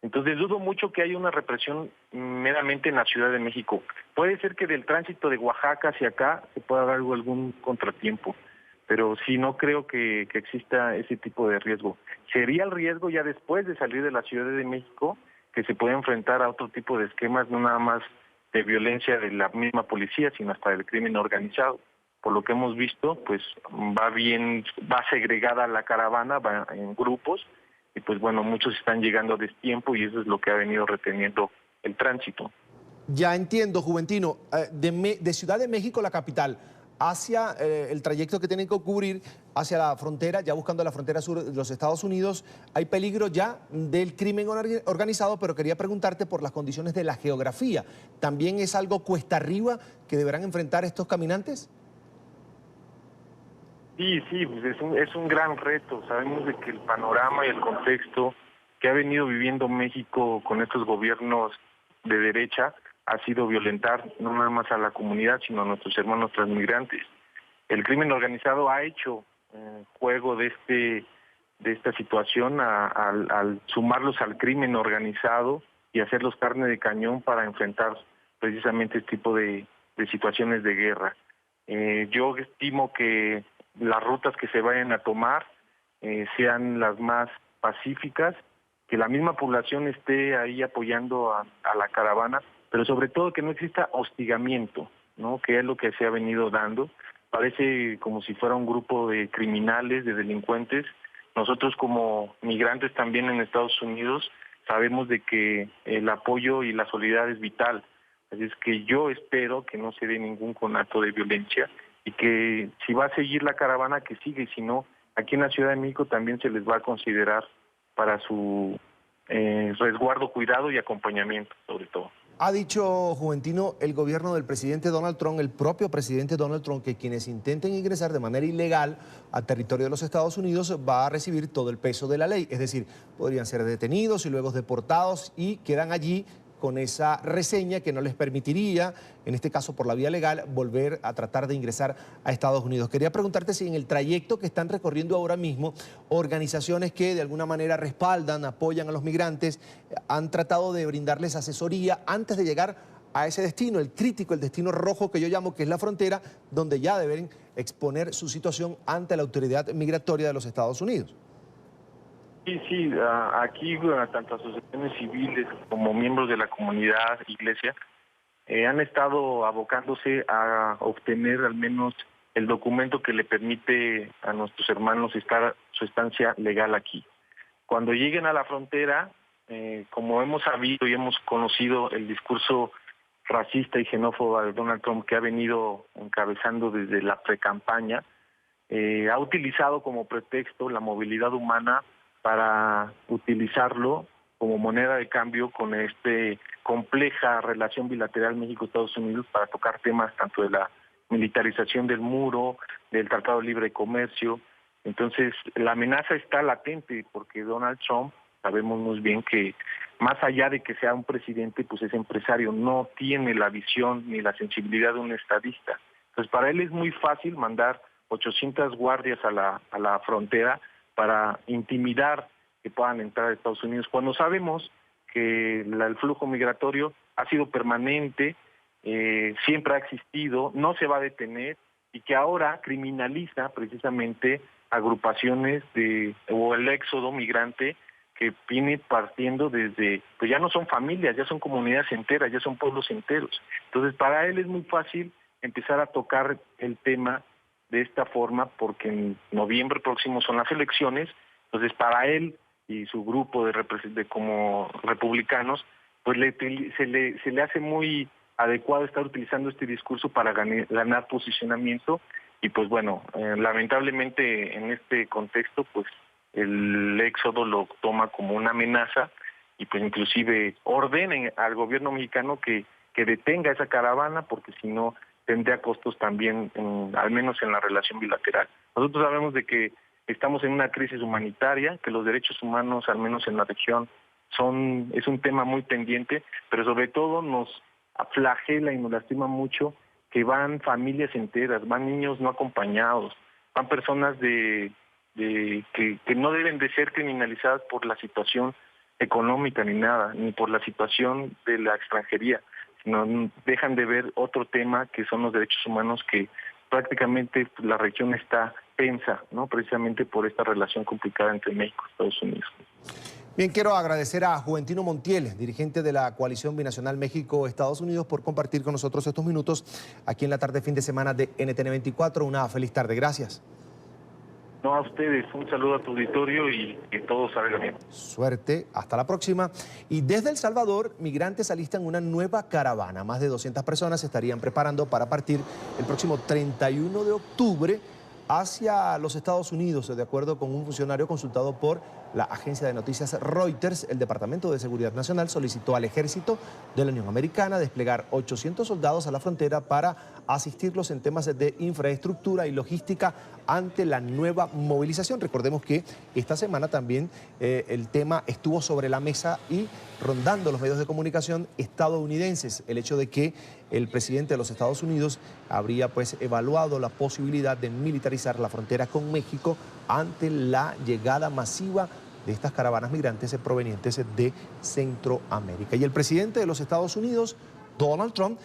Entonces dudo mucho que haya una represión meramente en la Ciudad de México. Puede ser que del tránsito de Oaxaca hacia acá se pueda dar algún contratiempo, pero sí no creo que exista ese tipo de riesgo. Sería el riesgo ya después de salir de la Ciudad de México, que se puede enfrentar a otro tipo de esquemas, no nada más de violencia de la misma policía, sino hasta del crimen organizado. por lo que hemos visto, pues va segregada la caravana, va en grupos, y pues bueno, muchos están llegando a destiempo y eso es lo que ha venido reteniendo el tránsito. Ya entiendo, Juventino, de Ciudad de México, la capital, hacia el trayecto que tienen que cubrir hacia la frontera, ya buscando la frontera sur de los Estados Unidos, hay peligro ya del crimen organizado, pero quería preguntarte por las condiciones de la geografía. ¿También es algo cuesta arriba que deberán enfrentar estos caminantes? Sí, pues es un gran reto. Sabemos de que el panorama y el contexto que ha venido viviendo México con estos gobiernos de derecha ha sido violentar no nada más a la comunidad, sino a nuestros hermanos transmigrantes. El crimen organizado ha hecho juego de esta situación al sumarlos al crimen organizado y hacerlos carne de cañón para enfrentar precisamente este tipo de situaciones de guerra. Yo estimo que las rutas que se vayan a tomar sean las más pacíficas, que la misma población esté ahí apoyando a la caravana, pero sobre todo que no exista hostigamiento, ¿no? Que es lo que se ha venido dando. Parece como si fuera un grupo de criminales, de delincuentes. Nosotros como migrantes también en Estados Unidos sabemos de que el apoyo y la solidaridad es vital. Así es que yo espero que no se dé ningún conato de violencia y que si va a seguir la caravana, que siga, y si no, aquí en la Ciudad de México también se les va a considerar para su resguardo, cuidado y acompañamiento, sobre todo. Ha dicho, Juventino, el gobierno del presidente Donald Trump, el propio presidente Donald Trump, que quienes intenten ingresar de manera ilegal al territorio de los Estados Unidos va a recibir todo el peso de la ley. Es decir, podrían ser detenidos y luego deportados y quedan allí con esa reseña que no les permitiría, en este caso por la vía legal, volver a tratar de ingresar a Estados Unidos. Quería preguntarte si en el trayecto que están recorriendo ahora mismo, organizaciones que de alguna manera respaldan, apoyan a los migrantes, han tratado de brindarles asesoría antes de llegar a ese destino, el crítico, el destino rojo que yo llamo, que es la frontera, donde ya deben exponer su situación ante la autoridad migratoria de los Estados Unidos. Sí, aquí tanto asociaciones civiles como miembros de la comunidad, iglesia, han estado abocándose a obtener al menos el documento que le permite a nuestros hermanos estar su estancia legal aquí. Cuando lleguen a la frontera, como hemos sabido y hemos conocido el discurso racista y xenófobo de Donald Trump que ha venido encabezando desde la precampaña, ha utilizado como pretexto la movilidad humana para utilizarlo como moneda de cambio con compleja relación bilateral México-Estados Unidos para tocar temas tanto de la militarización del muro, del Tratado de Libre Comercio. Entonces, la amenaza está latente porque Donald Trump, sabemos muy bien que más allá de que sea un presidente, pues es empresario, no tiene la visión ni la sensibilidad de un estadista. Entonces, para él es muy fácil mandar 800 guardias a la frontera para intimidar que puedan entrar a Estados Unidos, cuando sabemos que el flujo migratorio ha sido permanente, siempre ha existido, no se va a detener, y que ahora criminaliza precisamente agrupaciones o el éxodo migrante que viene partiendo desde, pues ya no son familias, ya son comunidades enteras, ya son pueblos enteros. Entonces para él es muy fácil empezar a tocar el tema de esta forma, porque en noviembre próximo son las elecciones. Entonces para él y su grupo de como republicanos, pues se le hace muy adecuado estar utilizando este discurso para ganar posicionamiento, y pues bueno, lamentablemente en este contexto pues el éxodo lo toma como una amenaza y pues inclusive ordenen al gobierno mexicano que detenga esa caravana, porque si no tendría costos también, al menos en la relación bilateral. Nosotros sabemos de que estamos en una crisis humanitaria, que los derechos humanos, al menos en la región, es un tema muy pendiente, pero sobre todo nos flagela y nos lastima mucho que van familias enteras, van niños no acompañados, van personas que no deben de ser criminalizadas por la situación económica ni nada, ni por la situación de la extranjería, sino dejan de ver otro tema que son los derechos humanos, que prácticamente la región está tensa, ¿no? Precisamente por esta relación complicada entre México y Estados Unidos. Bien, quiero agradecer a Juventino Montiel, dirigente de la Coalición Binacional México-Estados Unidos, por compartir con nosotros estos minutos aquí en la tarde fin de semana de NTN 24. Una feliz tarde. Gracias. No, a ustedes. Un saludo a tu auditorio y que todo salga bien. Suerte. Hasta la próxima. Y desde El Salvador, migrantes alistan una nueva caravana. Más de 200 personas se estarían preparando para partir el próximo 31 de octubre hacia los Estados Unidos, de acuerdo con un funcionario consultado por la agencia de noticias Reuters. El Departamento de Seguridad Nacional solicitó al Ejército de la Unión Americana desplegar 800 soldados a la frontera para asistirlos en temas de infraestructura y logística ante la nueva movilización. Recordemos que esta semana también el tema estuvo sobre la mesa y rondando los medios de comunicación estadounidenses, el hecho de que el presidente de los Estados Unidos habría pues evaluado la posibilidad de militarizar la frontera con México ante la llegada masiva de estas caravanas migrantes provenientes de Centroamérica. Y el presidente de los Estados Unidos, Donald Trump,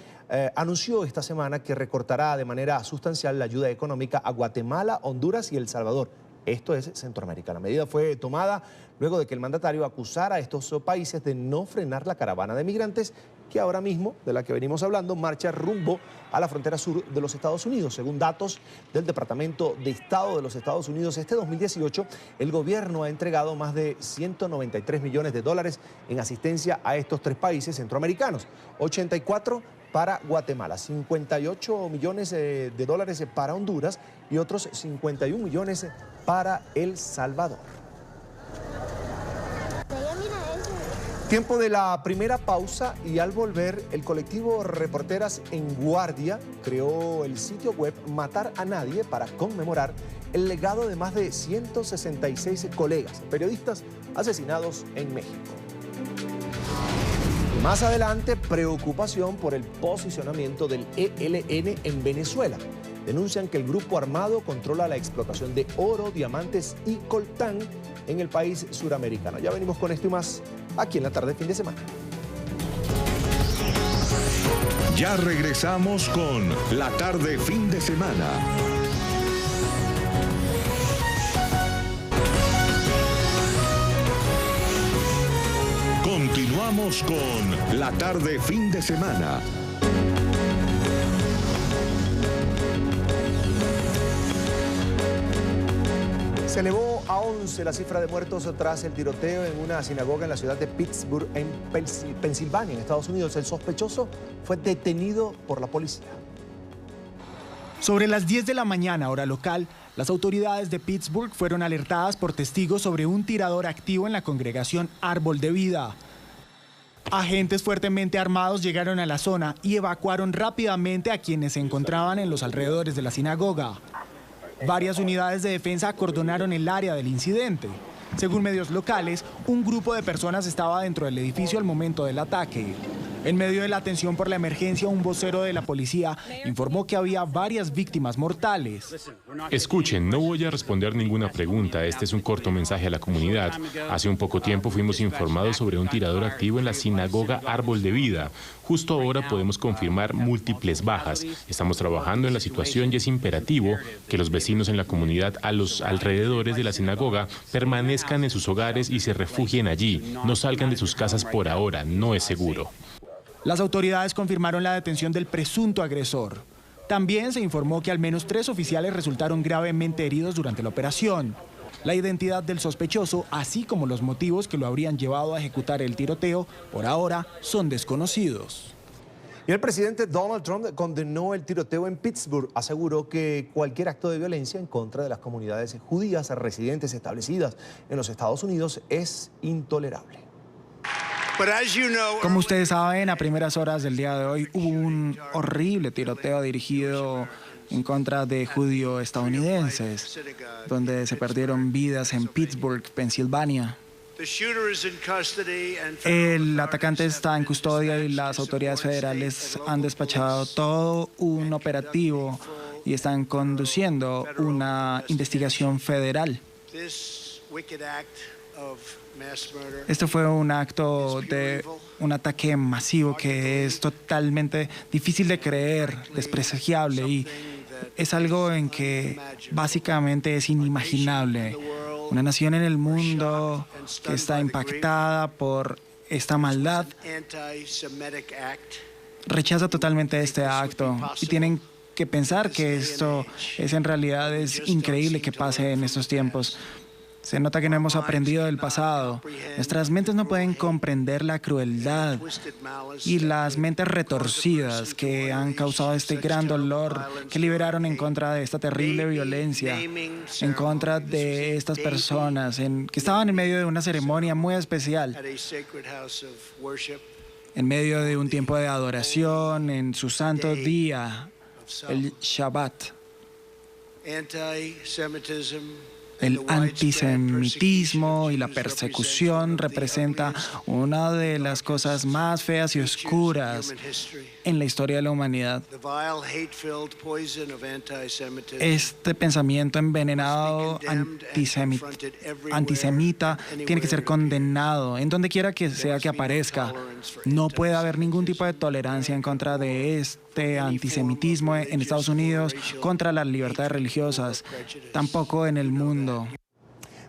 anunció esta semana que recortará de manera sustancial la ayuda económica a Guatemala, Honduras y El Salvador. Esto es Centroamérica. La medida fue tomada luego de que el mandatario acusara a estos países de no frenar la caravana de migrantes que ahora mismo, de la que venimos hablando, marcha rumbo a la frontera sur de los Estados Unidos. Según datos del Departamento de Estado de los Estados Unidos, este 2018 el gobierno ha entregado más de 193 millones de dólares en asistencia a estos tres países centroamericanos, 84 para Guatemala, 58 millones de dólares para Honduras y otros 51 millones para El Salvador. Tiempo de la primera pausa y al volver, el colectivo Reporteras en Guardia creó el sitio web Matar a Nadie para conmemorar el legado de más de 166 colegas periodistas asesinados en México. Y más adelante, preocupación por el posicionamiento del ELN en Venezuela. Denuncian que el grupo armado controla la explotación de oro, diamantes y coltán en el país suramericano. Ya venimos con esto y más aquí en la tarde fin de semana. Ya regresamos con la tarde fin de semana. Continuamos con la tarde fin de semana. Se elevó a 11 la cifra de muertos tras el tiroteo en una sinagoga en la ciudad de Pittsburgh, en Pensilvania, en Estados Unidos. El sospechoso fue detenido por la policía. Sobre las 10 de la mañana, hora local, las autoridades de Pittsburgh fueron alertadas por testigos sobre un tirador activo en la congregación Árbol de Vida. Agentes fuertemente armados llegaron a la zona y evacuaron rápidamente a quienes se encontraban en los alrededores de la sinagoga. Varias unidades de defensa acordonaron el área del incidente. Según medios locales, un grupo de personas estaba dentro del edificio al momento del ataque. En medio de la atención por la emergencia, un vocero de la policía informó que había varias víctimas mortales. Escuchen, no voy a responder ninguna pregunta. Este es un corto mensaje a la comunidad. Hace un poco tiempo fuimos informados sobre un tirador activo en la sinagoga Árbol de Vida. Justo ahora podemos confirmar múltiples bajas. Estamos trabajando en la situación y es imperativo que los vecinos en la comunidad a los alrededores de la sinagoga permanezcan en sus hogares y se refugien allí. No salgan de sus casas por ahora, no es seguro. Las autoridades confirmaron la detención del presunto agresor. También se informó que al menos 3 oficiales resultaron gravemente heridos durante la operación. La identidad del sospechoso, así como los motivos que lo habrían llevado a ejecutar el tiroteo, por ahora son desconocidos. Y el presidente Donald Trump condenó el tiroteo en Pittsburgh. Aseguró que cualquier acto de violencia en contra de las comunidades judías residentes establecidas en los Estados Unidos es intolerable. Como ustedes saben, a primeras horas del día de hoy hubo un horrible tiroteo dirigido en contra de judíos estadounidenses, donde se perdieron vidas en Pittsburgh, Pensilvania. El atacante está en custodia y las autoridades federales han despachado todo un operativo y están conduciendo una investigación federal. Esto fue un acto de un ataque masivo que es totalmente difícil de creer, despreciable, y es algo en que básicamente es inimaginable Una nación en el mundo que está impactada por esta maldad rechaza totalmente este acto y tienen que pensar que esto en realidad es increíble que pase en estos tiempos. Se nota que no hemos aprendido del pasado. Nuestras mentes no pueden comprender la crueldad y las mentes retorcidas que han causado este gran dolor, que liberaron en contra de esta terrible violencia, en contra de estas personas que estaban en medio de una ceremonia muy especial, en medio de un tiempo de adoración, en su santo día, el Shabbat. El antisemitismo y la persecución representa una de las cosas más feas y oscuras en la historia de la humanidad. Este pensamiento envenenado antisemita tiene que ser condenado en donde quiera que sea que aparezca. No puede haber ningún tipo de tolerancia en contra de este antisemitismo en Estados Unidos, contra las libertades religiosas, tampoco en el mundo.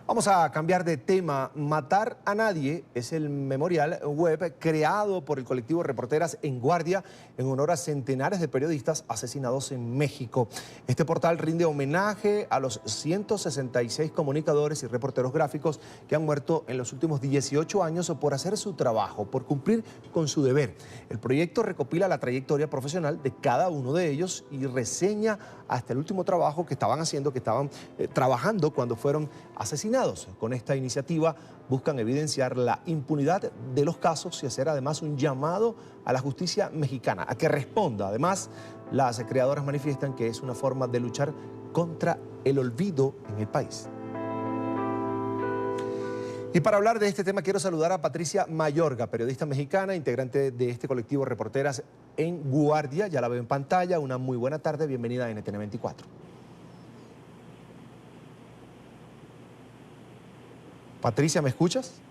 Vamos a cambiar de tema. Matar a Nadie es el memorial web creado por el colectivo Reporteras en Guardia en honor a centenares de periodistas asesinados en México. Este portal rinde homenaje a los 166 comunicadores y reporteros gráficos que han muerto en los últimos 18 años por hacer su trabajo, por cumplir con su deber. El proyecto recopila la trayectoria profesional de cada uno de ellos y reseña hasta el último trabajo que estaban haciendo, que estaban trabajando cuando fueron asesinados. Con esta iniciativa buscan evidenciar la impunidad de los casos y hacer además un llamado a la justicia mexicana a que responda. Además, las creadoras manifiestan que es una forma de luchar contra el olvido en el país. Y para hablar de este tema quiero saludar a Patricia Mayorga, periodista mexicana, integrante de este colectivo Reporteras en Guardia. Ya la veo en pantalla. Una muy buena tarde. Bienvenida a NTN 24. Patricia, ¿me escuchas?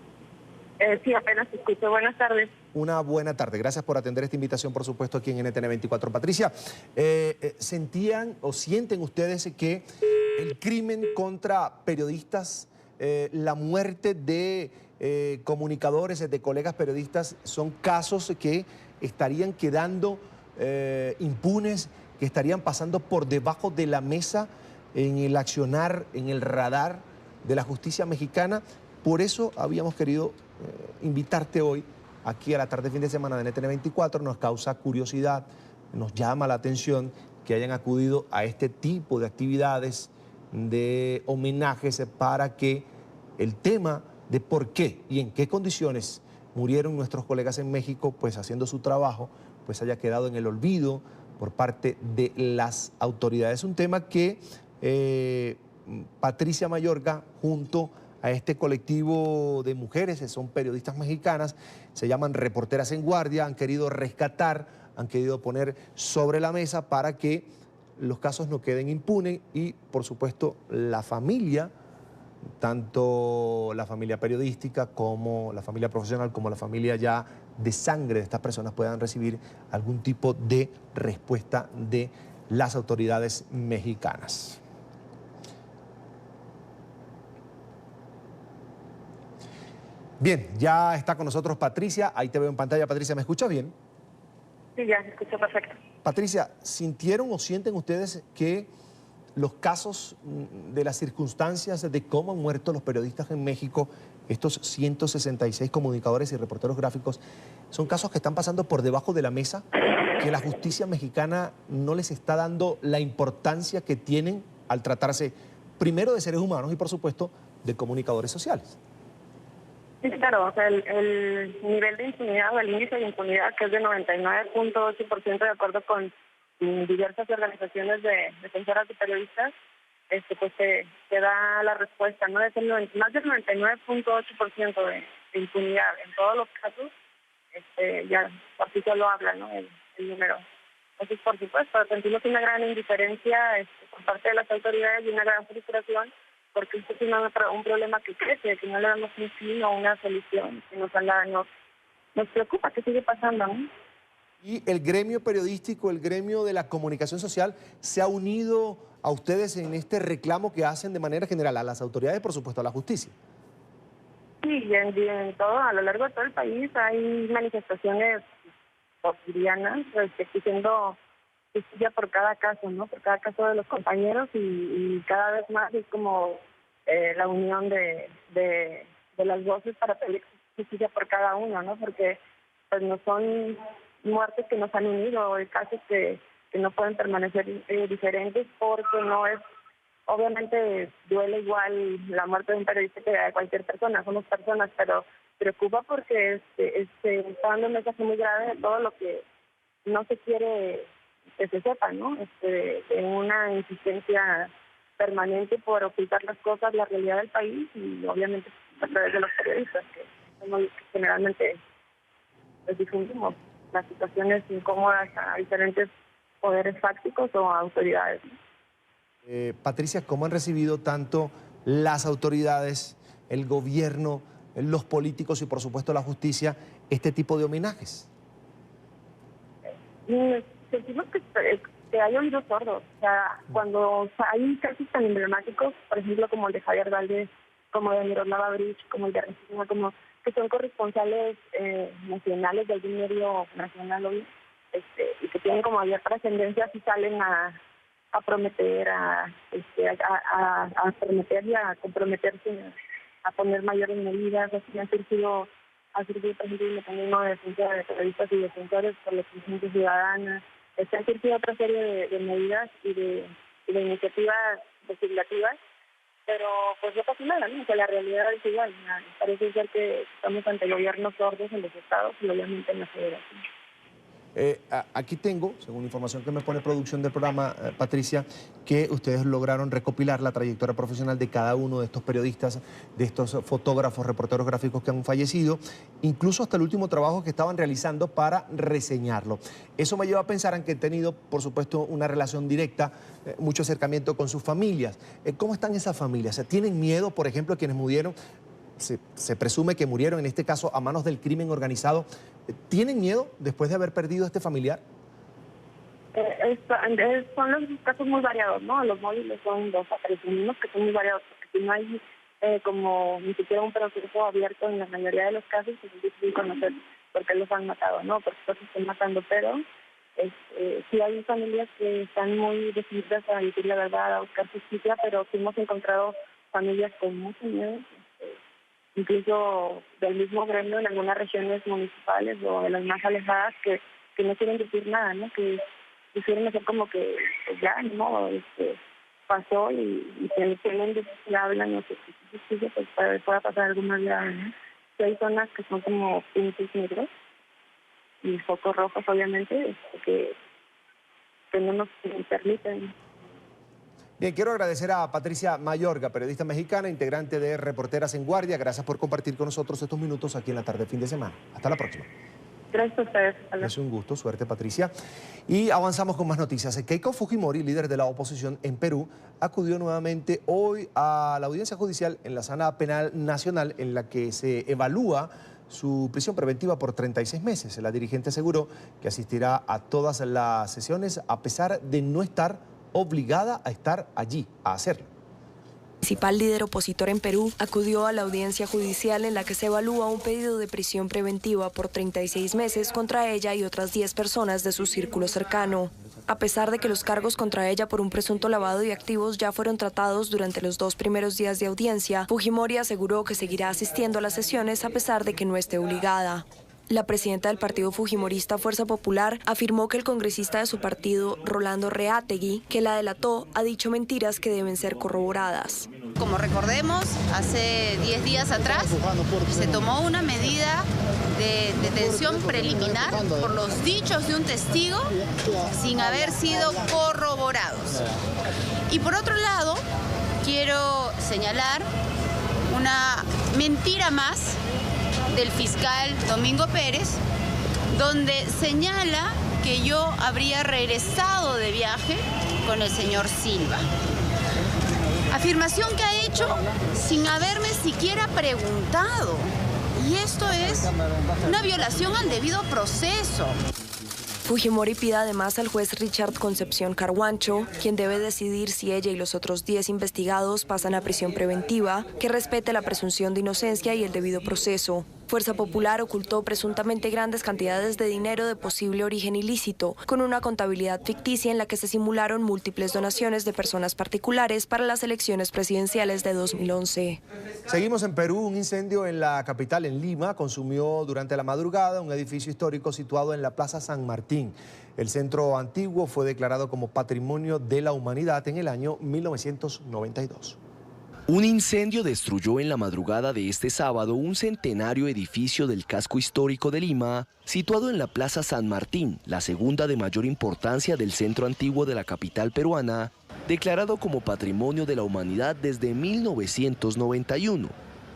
Sí, apenas te escucho. Buenas tardes. Una buena tarde. Gracias por atender esta invitación, por supuesto, aquí en NTN 24. Patricia, ¿sentían o sienten ustedes que el crimen contra periodistas, la muerte de comunicadores, de colegas periodistas, son casos que estarían quedando impunes, que estarían pasando por debajo de la mesa en el accionar, en el radar de la justicia mexicana? Por eso habíamos querido invitarte hoy aquí a la tarde fin de semana de NTN 24. Nos causa curiosidad, nos llama la atención que hayan acudido a este tipo de actividades, de homenajes, para que el tema de por qué y en qué condiciones murieron nuestros colegas en México, pues haciendo su trabajo, pues haya quedado en el olvido por parte de las autoridades. Un tema que Patricia Mayorga, junto a este colectivo de mujeres, que son periodistas mexicanas, se llaman Reporteras en Guardia, han querido rescatar, han querido poner sobre la mesa para que los casos no queden impunes y, por supuesto, la familia, tanto la familia periodística como la familia profesional, como la familia ya de sangre de estas personas, puedan recibir algún tipo de respuesta de las autoridades mexicanas. Bien, ya está con nosotros Patricia. Ahí te veo en pantalla. Patricia, ¿me escuchas bien? Sí, ya, se escucha perfecto. Patricia, ¿sintieron o sienten ustedes que los casos de las circunstancias de cómo han muerto los periodistas en México, estos 166 comunicadores y reporteros gráficos, son casos que están pasando por debajo de la mesa, que la justicia mexicana no les está dando la importancia que tienen al tratarse primero de seres humanos y, por supuesto, de comunicadores sociales? Sí, claro, o sea, el nivel de impunidad o el índice de impunidad, que es de 99.8% de acuerdo con diversas organizaciones de defensoras de periodistas, pues te da la respuesta, ¿no? Es más del 99.8% de impunidad en todos los casos, ya por sí solo habla, ¿no? El número. Entonces, por supuesto, sentimos una gran indiferencia por parte de las autoridades y una gran frustración, porque esto es un problema que crece, que no le damos un fin o una solución, que nos preocupa que sigue pasando, ¿no? Y el gremio periodístico, el gremio de la comunicación social, ¿se ha unido a ustedes en este reclamo que hacen de manera general a las autoridades y, por supuesto, a la justicia? Sí, en todo, a lo largo de todo el país hay manifestaciones cotidianas exigiendo justicia por cada caso, ¿no? Por cada caso de los compañeros y cada vez más es como la unión de las voces para pedir justicia por cada uno, ¿no? Porque pues no son muertes que nos han unido, hay casos que no pueden permanecer diferentes porque no es, obviamente duele igual la muerte de un periodista que de cualquier persona, somos personas, pero preocupa porque está dando un mensaje muy grave de todo lo que no se quiere que se sepa, ¿no? De una insistencia permanente por ocultar las cosas, la realidad del país y obviamente a través de los periodistas, que somos generalmente pues, difundimos las situaciones incómodas a diferentes poderes fácticos o a autoridades. Patricia, ¿cómo han recibido tanto las autoridades, el gobierno, los políticos y por supuesto la justicia este tipo de homenajes? Sentimos que hay oídos sordos. O sea, cuando hay casos tan emblemáticos, por ejemplo, como el de Javier Valdés, como el de Miroslava Breach, como el de Regina, como que son corresponsales nacionales de algún medio nacional hoy, y que tienen como mayor trascendencia si salen a prometer, a prometer y a comprometerse a poner mayores medidas. Así ha surgido por ejemplo, el mecanismo de defensa de periodistas y defensores por la exigencia ciudadana. Han surgido otra serie de medidas y de iniciativas legislativas, pero pues no pasa nada, ¿no? O sea, la realidad es igual. Parece ser que estamos ante gobiernos sordos en los estados y obviamente en la federación. Aquí tengo, según información que me pone producción del programa, Patricia, que ustedes lograron recopilar la trayectoria profesional de cada uno de estos periodistas, de estos fotógrafos, reporteros gráficos que han fallecido, incluso hasta el último trabajo que estaban realizando para reseñarlo. Eso me lleva a pensar en que han tenido, por supuesto, una relación directa, mucho acercamiento con sus familias. ¿Cómo están esas familias? ¿Tienen miedo, por ejemplo, quienes murieron? Se presume que murieron, en este caso, a manos del crimen organizado. ¿Tienen miedo después de haber perdido a este familiar? Son los casos muy variados, ¿no? Los móviles son 2 a 3 niños que son muy variados, porque si no hay como ni siquiera un proceso abierto en la mayoría de los casos, pues es difícil conocer por qué los han matado, ¿no? Por qué los están matando, pero sí hay familias que están muy decididas a decir la verdad, a buscar justicia, pero sí hemos encontrado familias con mucho miedo, incluso del mismo gremio en algunas regiones municipales o de las más alejadas que no quieren decir nada, ¿no? Que quieren hacer como que pues ya, no, pasó y que tienen si hablan o que pues pueda pasar algo más grave, ¿no? Que hay zonas que son como puntos negros y focos rojos, obviamente, que no nos permiten. Bien, quiero agradecer a Patricia Mayorga, periodista mexicana, integrante de Reporteras en Guardia. Gracias por compartir con nosotros estos minutos aquí en la tarde, fin de semana. Hasta la próxima. Gracias a ustedes. Es un gusto, suerte, Patricia. Y avanzamos con más noticias. Keiko Fujimori, líder de la oposición en Perú, acudió nuevamente hoy a la audiencia judicial en la Sala Penal Nacional, en la que se evalúa su prisión preventiva por 36 meses. La dirigente aseguró que asistirá a todas las sesiones a pesar de no estar obligada a estar allí, a hacerlo. El principal líder opositor en Perú acudió a la audiencia judicial en la que se evalúa un pedido de prisión preventiva por 36 meses contra ella y otras 10 personas de su círculo cercano. A pesar de que los cargos contra ella por un presunto lavado de activos ya fueron tratados durante los 2 primeros días de audiencia, Fujimori aseguró que seguirá asistiendo a las sesiones a pesar de que no esté obligada. La presidenta del partido fujimorista Fuerza Popular afirmó que el congresista de su partido, Rolando Reátegui, que la delató, ha dicho mentiras que deben ser corroboradas. Como recordemos, hace 10 días atrás se tomó una medida de detención preliminar por los dichos de un testigo sin haber sido corroborados. Y por otro lado, quiero señalar una mentira más del fiscal Domingo Pérez, donde señala que yo habría regresado de viaje con el señor Silva. Afirmación que ha hecho sin haberme siquiera preguntado. Y esto es una violación al debido proceso. Fujimori pide además al juez Richard Concepción Carhuancho, quien debe decidir si ella y los otros 10 investigados pasan a prisión preventiva, que respete la presunción de inocencia y el debido proceso. Fuerza Popular ocultó presuntamente grandes cantidades de dinero de posible origen ilícito, con una contabilidad ficticia en la que se simularon múltiples donaciones de personas particulares para las elecciones presidenciales de 2011. Seguimos en Perú. Un incendio en la capital, en Lima, consumió durante la madrugada un edificio histórico situado en la Plaza San Martín. El centro antiguo fue declarado como Patrimonio de la Humanidad en el año 1992. Un incendio destruyó en la madrugada de este sábado un centenario edificio del casco histórico de Lima, situado en la Plaza San Martín, la segunda de mayor importancia del centro antiguo de la capital peruana, declarado como Patrimonio de la Humanidad desde 1991.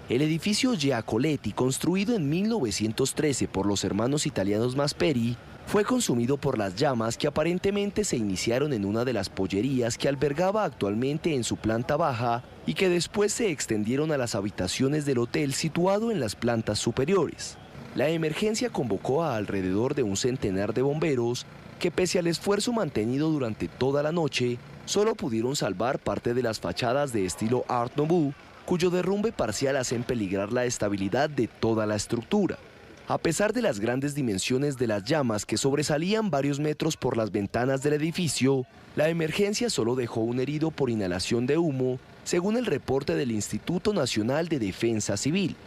El edificio Giacoletti, construido en 1913 por los hermanos italianos Masperi, fue consumido por las llamas que aparentemente se iniciaron en una de las pollerías que albergaba actualmente en su planta baja y que después se extendieron a las habitaciones del hotel situado en las plantas superiores. La emergencia convocó a alrededor de un centenar de bomberos que, pese al esfuerzo mantenido durante toda la noche, solo pudieron salvar parte de las fachadas de estilo Art Nouveau, cuyo derrumbe parcial hace peligrar la estabilidad de toda la estructura. A pesar de las grandes dimensiones de las llamas que sobresalían varios metros por las ventanas del edificio, la emergencia solo dejó un herido por inhalación de humo, según el reporte del Instituto Nacional de Defensa Civil.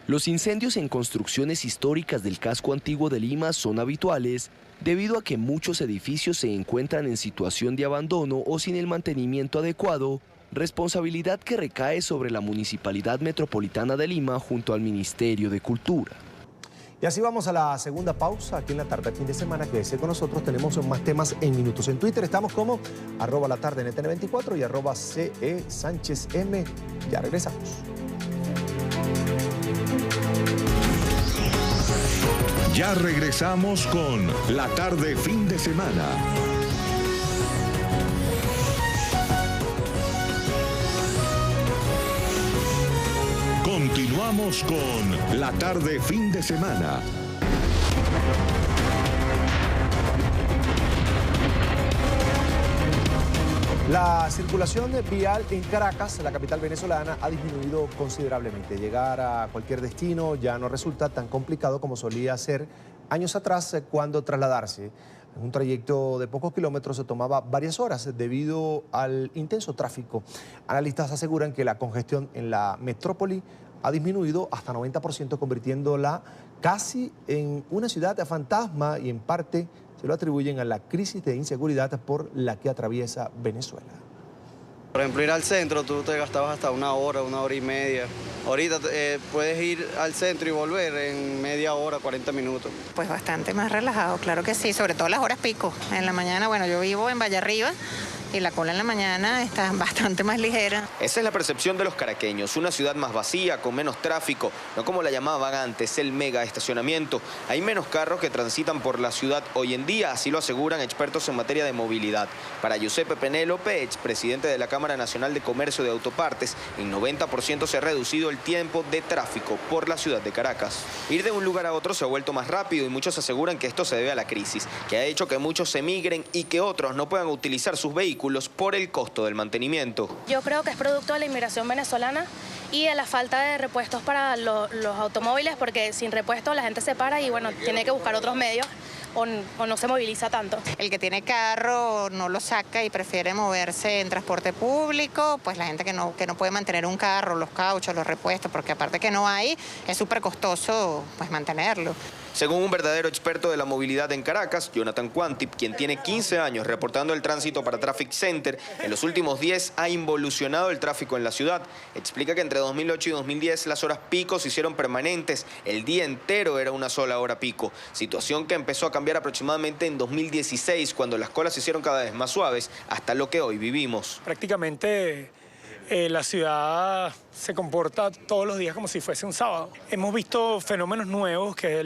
Los incendios en construcciones históricas del casco antiguo de Lima son habituales, debido a que muchos edificios se encuentran en situación de abandono o sin el mantenimiento adecuado, responsabilidad que recae sobre la Municipalidad Metropolitana de Lima junto al Ministerio de Cultura. Y así vamos a la segunda pausa aquí en La Tarde, fin de semana. Quédese con nosotros, tenemos más temas en minutos. En Twitter estamos como @latardenetn24 y @CESánchezM. Ya regresamos. Ya regresamos con La Tarde, fin de semana. Continuamos con La Tarde, fin de semana. La circulación vial en Caracas, la capital venezolana, ha disminuido considerablemente. Llegar a cualquier destino ya no resulta tan complicado como solía ser años atrás, cuando trasladarse en un trayecto de pocos kilómetros se tomaba varias horas debido al intenso tráfico. Analistas aseguran que la congestión en la metrópoli ha disminuido hasta 90%, convirtiéndola casi en una ciudad fantasma, y en parte se lo atribuyen a la crisis de inseguridad por la que atraviesa Venezuela. Por ejemplo, ir al centro, tú te gastabas hasta una hora y media. Ahorita puedes ir al centro y volver en media hora, 40 minutos. Pues bastante más relajado, claro que sí, sobre todo las horas pico. En la mañana, bueno, yo vivo en Vallarriba y la cola en la mañana está bastante más ligera. Esa es la percepción de los caraqueños, una ciudad más vacía, con menos tráfico, no como la llamaban antes, el mega estacionamiento. Hay menos carros que transitan por la ciudad hoy en día, así lo aseguran expertos en materia de movilidad. Para Giuseppe Penélope, expresidente de la Cámara Nacional de Comercio de Autopartes, en 90% se ha reducido el tiempo de tráfico por la ciudad de Caracas. Ir de un lugar a otro se ha vuelto más rápido y muchos aseguran que esto se debe a la crisis, que ha hecho que muchos emigren y que otros no puedan utilizar sus vehículos por el costo del mantenimiento. Yo creo que es producto de la inmigración venezolana y de la falta de repuestos para los automóviles, porque sin repuestos la gente se para y bueno, tiene que buscar otros medios o no se moviliza tanto. El que tiene carro no lo saca y prefiere moverse en transporte público, pues la gente que no puede mantener un carro, los cauchos, los repuestos, porque aparte que no hay, es súper costoso pues mantenerlo. Según un verdadero experto de la movilidad en Caracas, Jonathan Quantip, quien tiene 15 años reportando el tránsito para Traffic Center, en los últimos 10 ha involucionado el tráfico en la ciudad. Explica que entre 2008 y 2010 las horas pico se hicieron permanentes, el día entero era una sola hora pico, situación que empezó a cambiar aproximadamente en 2016, cuando las colas se hicieron cada vez más suaves, hasta lo que hoy vivimos. Prácticamente la ciudad se comporta todos los días como si fuese un sábado. Hemos visto fenómenos nuevos, que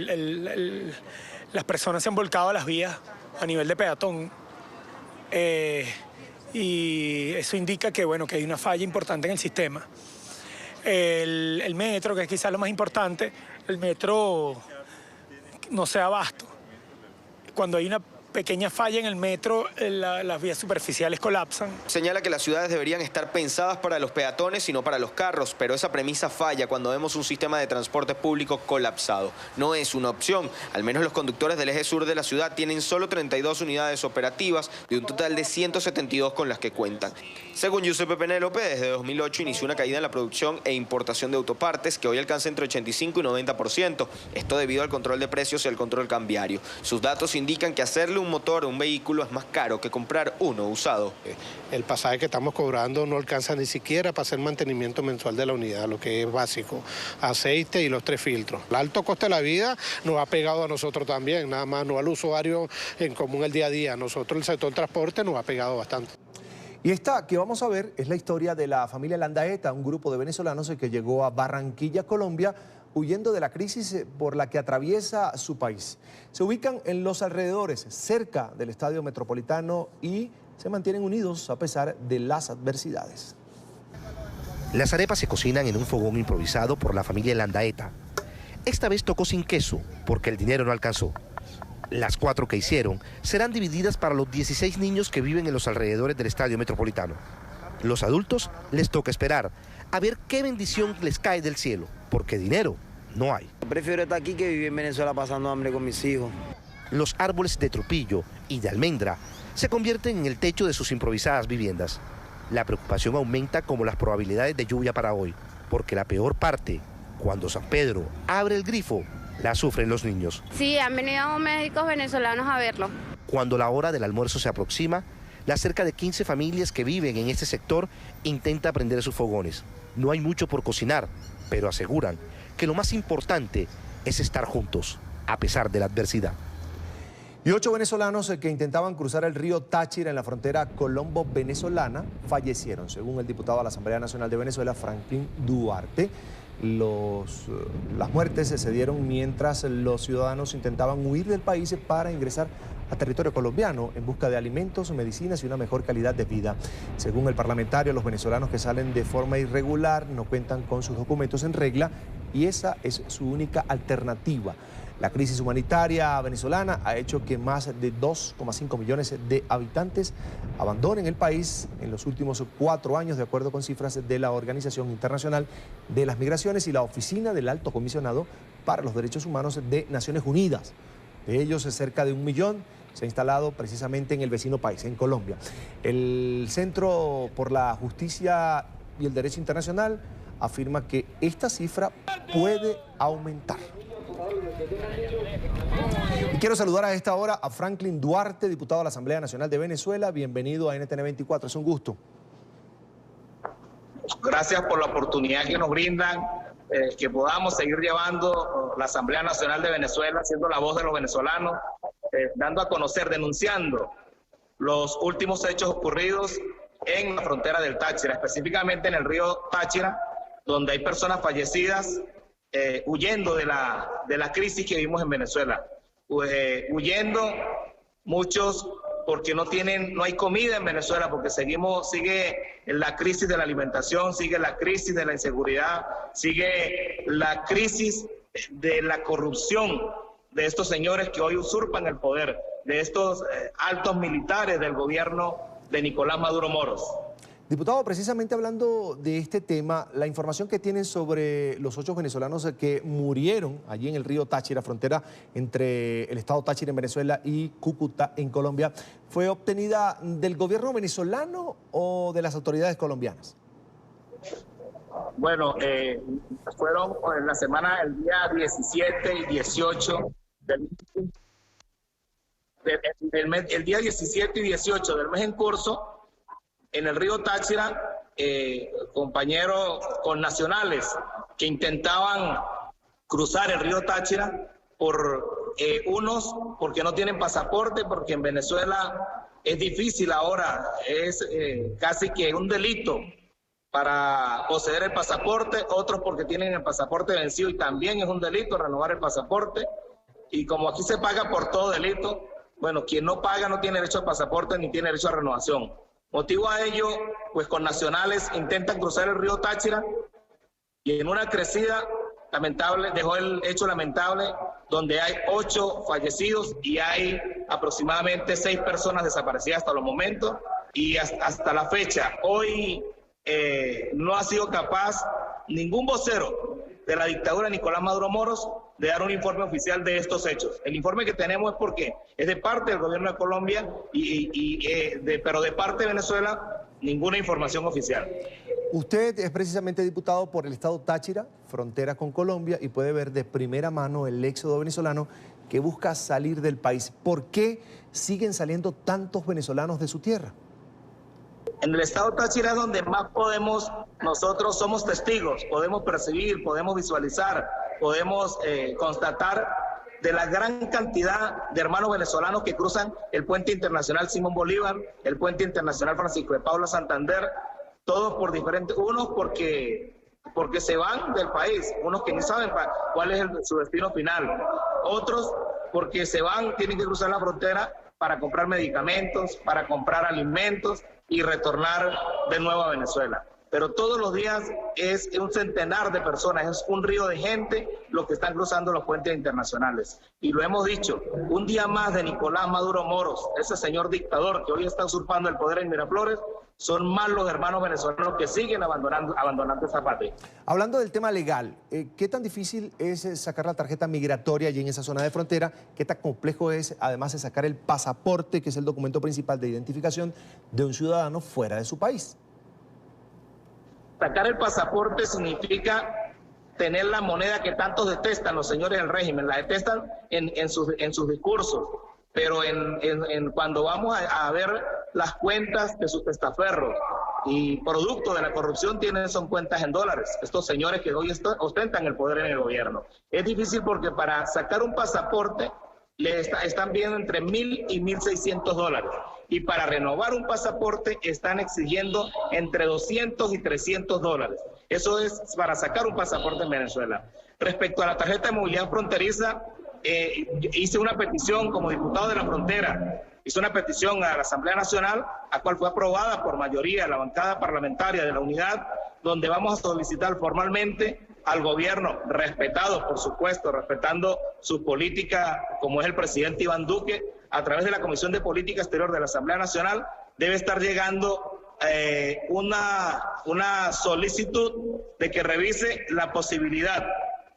las personas se han volcado a las vías a nivel de peatón. Y eso indica que, bueno, que hay una falla importante en el sistema. El metro, que es quizás lo más importante, el metro no se da abasto. Cuando hay una pequeña falla en el metro, las vías superficiales colapsan. Señala que las ciudades deberían estar pensadas para los peatones y no para los carros, pero esa premisa falla cuando vemos un sistema de transporte público colapsado. No es una opción. Al menos los conductores del eje sur de la ciudad tienen solo 32 unidades operativas de un total de 172 con las que cuentan. Según Giuseppe Penélope, desde 2008 inició una caída en la producción e importación de autopartes que hoy alcanza entre 85 y 90%. Esto debido al control de precios y al control cambiario. Sus datos indican que hacerle un motor a un vehículo es más caro que comprar uno usado. El pasaje que estamos cobrando no alcanza ni siquiera para hacer mantenimiento mensual de la unidad, lo que es básico, aceite y los 3 filtros. El alto coste de la vida nos ha pegado a nosotros también, nada más no al usuario en común el día a día. Nosotros el sector transporte nos ha pegado bastante. Y esta que vamos a ver es la historia de la familia Landaeta, un grupo de venezolanos que llegó a Barranquilla, Colombia, huyendo de la crisis por la que atraviesa su país. Se ubican en los alrededores, cerca del Estadio Metropolitano, y se mantienen unidos a pesar de las adversidades. Las arepas se cocinan en un fogón improvisado por la familia Landaeta. Esta vez tocó sin queso porque el dinero no alcanzó. Las 4 que hicieron serán divididas para los 16 niños que viven en los alrededores del Estadio Metropolitano. Los adultos les toca esperar a ver qué bendición les cae del cielo, porque dinero no hay. Prefiero estar aquí que vivir en Venezuela pasando hambre con mis hijos. Los árboles de trupillo y de almendra se convierten en el techo de sus improvisadas viviendas. La preocupación aumenta como las probabilidades de lluvia para hoy, porque la peor parte, cuando San Pedro abre el grifo, la sufren los niños. Sí, han venido médicos venezolanos a verlo. Cuando la hora del almuerzo se aproxima, las cerca de 15 familias que viven en este sector intentan prender sus fogones. No hay mucho por cocinar, pero aseguran que lo más importante es estar juntos, a pesar de la adversidad. Y 8 venezolanos que intentaban cruzar el río Táchira en la frontera colombo-venezolana fallecieron, según el diputado de la Asamblea Nacional de Venezuela, Franklin Duarte. Las muertes se dieron mientras los ciudadanos intentaban huir del país para ingresar a territorio colombiano en busca de alimentos, medicinas y una mejor calidad de vida. Según el parlamentario, los venezolanos que salen de forma irregular no cuentan con sus documentos en regla y esa es su única alternativa. La crisis humanitaria venezolana ha hecho que más de 2,5 millones de habitantes abandonen el país en los últimos 4 años, de acuerdo con cifras de la Organización Internacional de las Migraciones y la Oficina del Alto Comisionado para los Derechos Humanos de Naciones Unidas. De ellos, cerca de 1 millón se ha instalado precisamente en el vecino país, en Colombia. El Centro por la Justicia y el Derecho Internacional afirma que esta cifra puede aumentar. Y quiero saludar a esta hora a Franklin Duarte, diputado de la Asamblea Nacional de Venezuela. Bienvenido a NTN 24, es un gusto. Gracias por la oportunidad que nos brindan, que podamos seguir llevando la Asamblea Nacional de Venezuela, siendo la voz de los venezolanos, dando a conocer, denunciando los últimos hechos ocurridos en la frontera del Táchira, específicamente en el río Táchira, donde hay personas fallecidas huyendo de la crisis que vivimos en Venezuela. Huyendo muchos porque no hay comida en Venezuela, porque sigue la crisis de la alimentación, sigue la crisis de la inseguridad, sigue la crisis de la corrupción de estos señores que hoy usurpan el poder, de estos altos militares del gobierno de Nicolás Maduro Moros. Diputado, precisamente hablando de este tema, la información que tienen sobre los 8 venezolanos que murieron allí en el río Táchira, frontera entre el estado Táchira en Venezuela y Cúcuta en Colombia, ¿fue obtenida del gobierno venezolano o de las autoridades colombianas? Bueno, fueron en la semana, el día 17 y 18 el día 17 y 18 del mes en curso, en el río Táchira, compañeros connacionales que intentaban cruzar el río Táchira unos porque no tienen pasaporte, porque en Venezuela es difícil ahora, es casi que un delito para poseer el pasaporte, otros porque tienen el pasaporte vencido y también es un delito renovar el pasaporte, y como aquí se paga por todo delito, bueno, quien no paga no tiene derecho al pasaporte ni tiene derecho a renovación. Motivo a ello, pues connacionales intentan cruzar el río Táchira y en una crecida lamentable, dejó el hecho lamentable donde hay 8 fallecidos y hay aproximadamente 6 personas desaparecidas hasta los momentos, y hasta la fecha, hoy no ha sido capaz ningún vocero de la dictadura Nicolás Maduro Moros de dar un informe oficial de estos hechos. El informe que tenemos es porque es de parte del gobierno de Colombia, pero de parte de Venezuela, ninguna información oficial. Usted es precisamente diputado por el estado Táchira, frontera con Colombia, y puede ver de primera mano el éxodo venezolano que busca salir del país. ¿Por qué siguen saliendo tantos venezolanos de su tierra? En el estado Táchira es donde más podemos, nosotros somos testigos, podemos percibir, podemos visualizar, podemos constatar de la gran cantidad de hermanos venezolanos que cruzan el puente internacional Simón Bolívar, el puente internacional Francisco de Paula Santander, todos por diferentes, unos porque se van del país, unos que ni saben cuál es su destino final, otros porque se van, tienen que cruzar la frontera para comprar medicamentos, para comprar alimentos y retornar de nuevo a Venezuela. Pero todos los días es un centenar de personas, es un río de gente los que están cruzando los puentes internacionales. Y lo hemos dicho, un día más de Nicolás Maduro Moros, ese señor dictador que hoy está usurpando el poder en Miraflores, son más los hermanos venezolanos que siguen abandonando esa patria. Hablando del tema legal, ¿qué tan difícil es sacar la tarjeta migratoria allí en esa zona de frontera? ¿Qué tan complejo es, además de sacar el pasaporte, que es el documento principal de identificación de un ciudadano fuera de su país? Sacar el pasaporte significa tener la moneda que tantos detestan los señores del régimen, la detestan en sus discursos, pero cuando vamos a ver las cuentas de sus testaferros y producto de la corrupción son cuentas en dólares, estos señores que hoy ostentan el poder en el gobierno. Es difícil porque para sacar un pasaporte están viendo entre $1.000 y $1.600. Y para renovar un pasaporte están exigiendo entre $200 y $300. Eso es para sacar un pasaporte en Venezuela. Respecto a la tarjeta de movilidad fronteriza, hice una petición como diputado de la frontera, hice una petición a la Asamblea Nacional, a cual fue aprobada por mayoría la bancada parlamentaria de la Unidad, donde vamos a solicitar formalmente al gobierno, respetado por supuesto, respetando su política como es el presidente Iván Duque, a través de la Comisión de Política Exterior de la Asamblea Nacional, debe estar llegando una solicitud de que revise la posibilidad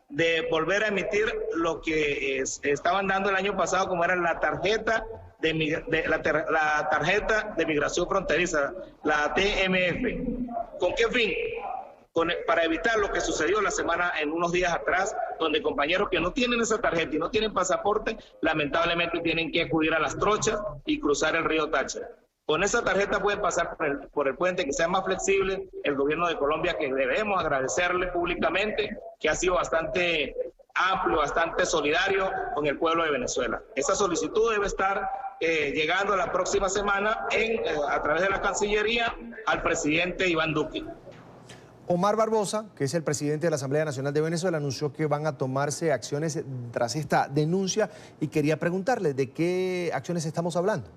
de volver a emitir lo que estaban dando el año pasado, como era la tarjeta la tarjeta de migración fronteriza, la TMF. ¿Con qué fin? Para evitar lo que sucedió en unos días atrás, donde compañeros que no tienen esa tarjeta y no tienen pasaporte, lamentablemente tienen que acudir a las trochas y cruzar el río Táchira. Con esa tarjeta pueden pasar por el puente, que sea más flexible. El gobierno de Colombia, que debemos agradecerle públicamente, que ha sido bastante amplio, bastante solidario con el pueblo de Venezuela. Esa solicitud debe estar llegando la próxima semana a través de la Cancillería al presidente Iván Duque. Omar Barbosa, que es el presidente de la Asamblea Nacional de Venezuela, anunció que van a tomarse acciones tras esta denuncia y quería preguntarle de qué acciones estamos hablando.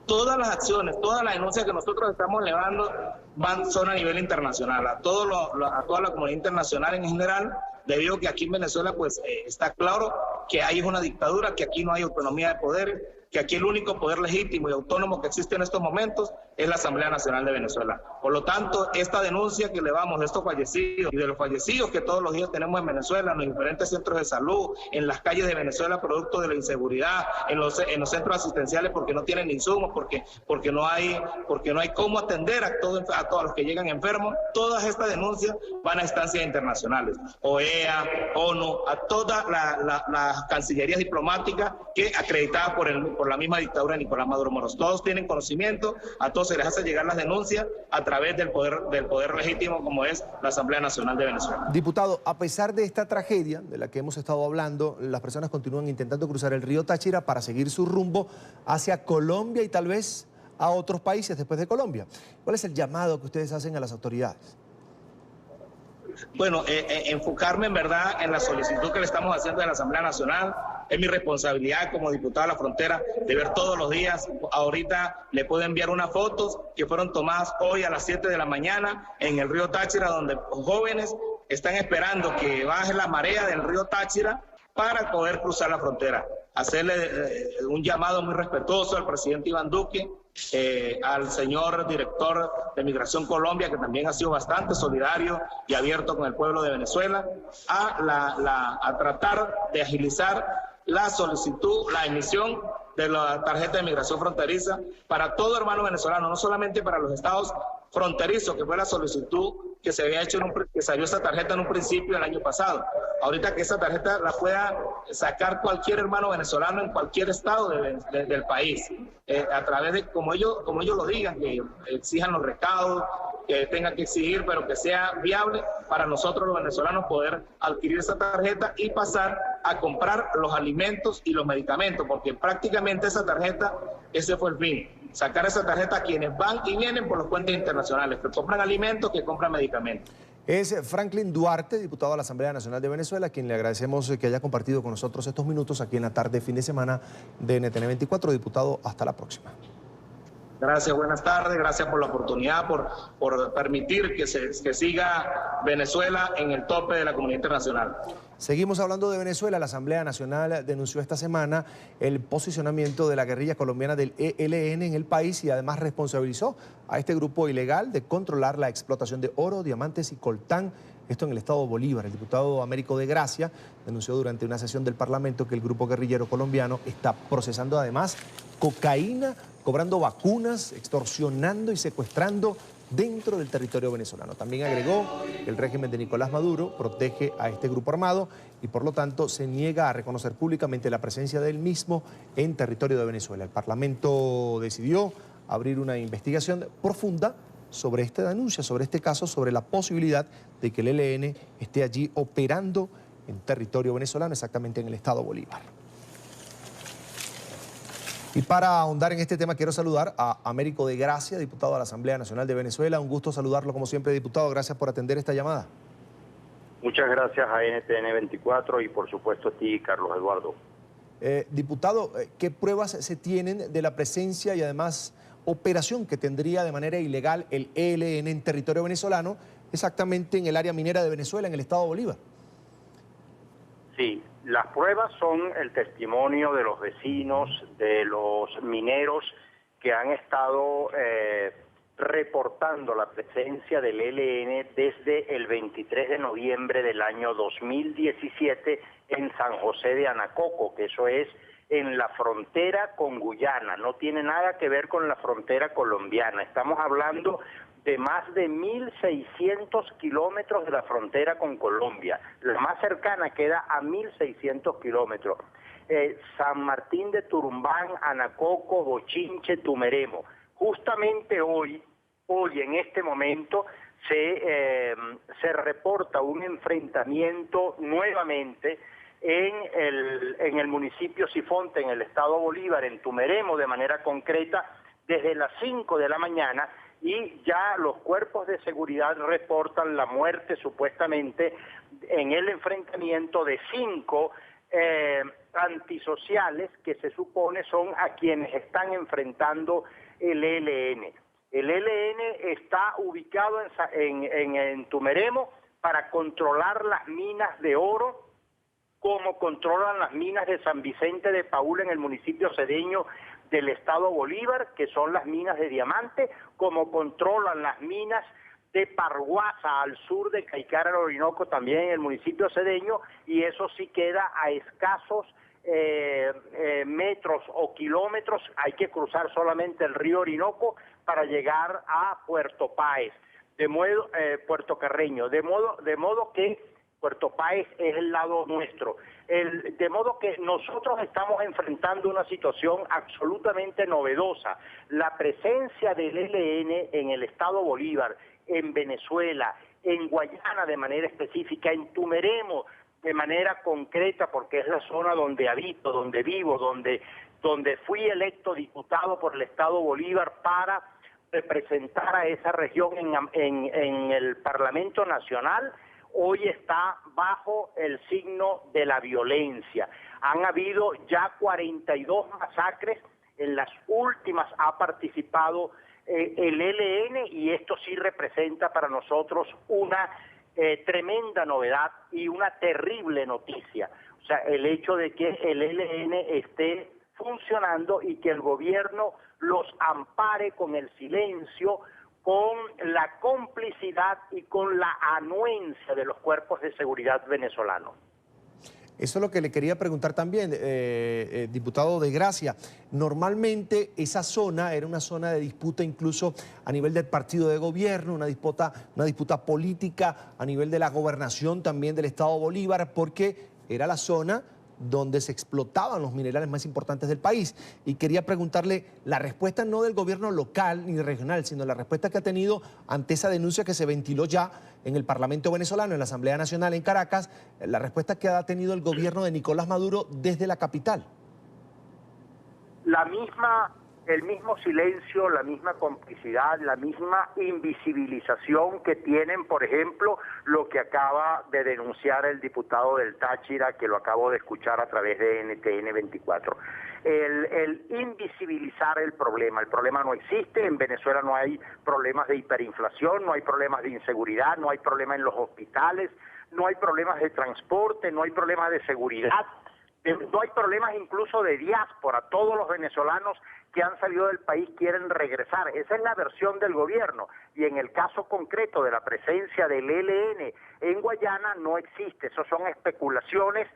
Todas las acciones, todas las denuncias que nosotros estamos elevando son a nivel internacional, a toda la comunidad internacional en general, debido a que aquí en Venezuela pues está claro que hay una dictadura, que aquí no hay autonomía de poderes, que aquí el único poder legítimo y autónomo que existe en estos momentos es la Asamblea Nacional de Venezuela. Por lo tanto, esta denuncia que elevamos de estos fallecidos y de los fallecidos que todos los días tenemos en Venezuela, en los diferentes centros de salud, en las calles de Venezuela, producto de la inseguridad, en los centros asistenciales porque no tienen insumos, porque no hay cómo atender a todos los que llegan enfermos, todas estas denuncias van a instancias internacionales, OEA, ONU, a todas las cancillerías diplomáticas que acreditadas por la misma dictadura de Nicolás Maduro Moros. Todos tienen conocimiento, a todos se les hace llegar las denuncias a través del poder legítimo como es la Asamblea Nacional de Venezuela. Diputado, a pesar de esta tragedia de la que hemos estado hablando, las personas continúan intentando cruzar el río Táchira para seguir su rumbo hacia Colombia y tal vez a otros países después de Colombia. ¿Cuál es el llamado que ustedes hacen a las autoridades? Bueno, enfocarme en verdad en la solicitud que le estamos haciendo de la Asamblea Nacional. Es mi responsabilidad como diputado de la frontera de ver todos los días. Ahorita le puedo enviar unas fotos que fueron tomadas hoy a las 7 de la mañana en el río Táchira, donde jóvenes están esperando que baje la marea del río Táchira para poder cruzar la frontera. hacerle un llamado muy respetuoso al presidente Iván Duque, al señor director de Migración Colombia, que también ha sido bastante solidario y abierto con el pueblo de Venezuela, a tratar de agilizar la solicitud, la emisión de la tarjeta de migración fronteriza para todo hermano venezolano, no solamente para los estados fronterizos, que fue la solicitud que se había hecho, que salió esa tarjeta en un principio el año pasado. Ahorita que esa tarjeta la pueda sacar cualquier hermano venezolano en cualquier estado del país, a través de, como ellos lo digan, que exijan los recaudos, que tengan que exigir, pero que sea viable para nosotros los venezolanos poder adquirir esa tarjeta y pasar a comprar los alimentos y los medicamentos, porque prácticamente esa tarjeta, ese fue el fin, sacar esa tarjeta a quienes van y vienen por los puentes internacionales, que compran alimentos, que compran medicamentos. Es Franklin Duarte, diputado a la Asamblea Nacional de Venezuela, a quien le agradecemos que haya compartido con nosotros estos minutos aquí en la tarde, fin de semana de NTN 24. Diputado, hasta la próxima. Gracias, buenas tardes, gracias por la oportunidad, por permitir que siga Venezuela en el tope de la comunidad internacional. Seguimos hablando de Venezuela. La Asamblea Nacional denunció esta semana el posicionamiento de la guerrilla colombiana del ELN en el país y además responsabilizó a este grupo ilegal de controlar la explotación de oro, diamantes y coltán, esto en el estado Bolívar. El diputado Américo de Gracia denunció durante una sesión del Parlamento que el grupo guerrillero colombiano está procesando además cocaína, cobrando vacunas, extorsionando y secuestrando dentro del territorio venezolano. También agregó que el régimen de Nicolás Maduro protege a este grupo armado y por lo tanto se niega a reconocer públicamente la presencia del mismo en territorio de Venezuela. El Parlamento decidió abrir una investigación profunda sobre esta denuncia, sobre este caso, sobre la posibilidad de que el ELN esté allí operando en territorio venezolano, exactamente en el estado Bolívar. Y para ahondar en este tema quiero saludar a Américo de Gracia, diputado a la Asamblea Nacional de Venezuela. Un gusto saludarlo como siempre, diputado. Gracias por atender esta llamada. Muchas gracias a NTN 24 y por supuesto a ti, Carlos Eduardo. Diputado, ¿qué pruebas se tienen de la presencia y además operación que tendría de manera ilegal el ELN en territorio venezolano, exactamente en el área minera de Venezuela, en el estado Bolívar? Sí, las pruebas son el testimonio de los vecinos, de los mineros que han estado reportando la presencia del ELN desde el 23 de noviembre del año 2017 en San José de Anacoco, que eso es en la frontera con Guyana, no tiene nada que ver con la frontera colombiana. Estamos hablando de más de 1.600 kilómetros de la frontera con Colombia. La más cercana queda a 1.600 kilómetros. San Martín de Turumbán, Anacoco, Bochinche, Tumeremo. Justamente hoy en este momento, se reporta un enfrentamiento nuevamente en el municipio Sifonte, en el estado Bolívar, en Tumeremo, de manera concreta, desde las 5 de la mañana, y ya los cuerpos de seguridad reportan la muerte supuestamente en el enfrentamiento de 5 antisociales que se supone son a quienes están enfrentando el ELN. El ELN está ubicado en Tumeremo para controlar las minas de oro, como controlan las minas de San Vicente de Paúl en el municipio cedeño del estado Bolívar, que son las minas de diamante, como controlan las minas de Parguasa al sur de Caicara, al Orinoco, también en el municipio cedeño, y eso sí queda a escasos metros o kilómetros. Hay que cruzar solamente el río Orinoco para llegar a Puerto Páez, Puerto Carreño, de modo que Puerto Páez es el lado nuestro. De modo que nosotros estamos enfrentando una situación absolutamente novedosa. La presencia del ELN en el estado Bolívar, en Venezuela, en Guayana de manera específica, en Tumeremo de manera concreta, porque es la zona donde habito, donde vivo, donde fui electo diputado por el estado Bolívar para representar a esa región en el Parlamento Nacional, hoy está bajo el signo de la violencia. Han habido ya 42 masacres, en las últimas ha participado el ELN, y esto sí representa para nosotros una tremenda novedad y una terrible noticia. O O sea, el hecho de que el ELN esté funcionando y que el gobierno los ampare con el silencio, con la complicidad y con la anuencia de los cuerpos de seguridad venezolanos. Eso es lo que le quería preguntar también, diputado de Gracia. Normalmente esa zona era una zona de disputa incluso a nivel del partido de gobierno, una disputa política a nivel de la gobernación también del Estado Bolívar, porque era la zona donde se explotaban los minerales más importantes del país. Y quería preguntarle la respuesta no del gobierno local ni regional, sino la respuesta que ha tenido ante esa denuncia que se ventiló ya en el Parlamento venezolano, en la Asamblea Nacional en Caracas, la respuesta que ha tenido el gobierno de Nicolás Maduro desde la capital. El mismo silencio, la misma complicidad, la misma invisibilización que tienen, por ejemplo, lo que acaba de denunciar el diputado del Táchira, que lo acabo de escuchar a través de NTN 24. El invisibilizar el problema no existe, en Venezuela no hay problemas de hiperinflación, no hay problemas de inseguridad, no hay problemas en los hospitales, no hay problemas de transporte, no hay problemas de seguridad, no hay problemas incluso de diáspora. Todos los venezolanos que han salido del país quieren regresar. Esa es la versión del gobierno. Y en el caso concreto de la presencia del ELN en Guayana no existe. Esas son especulaciones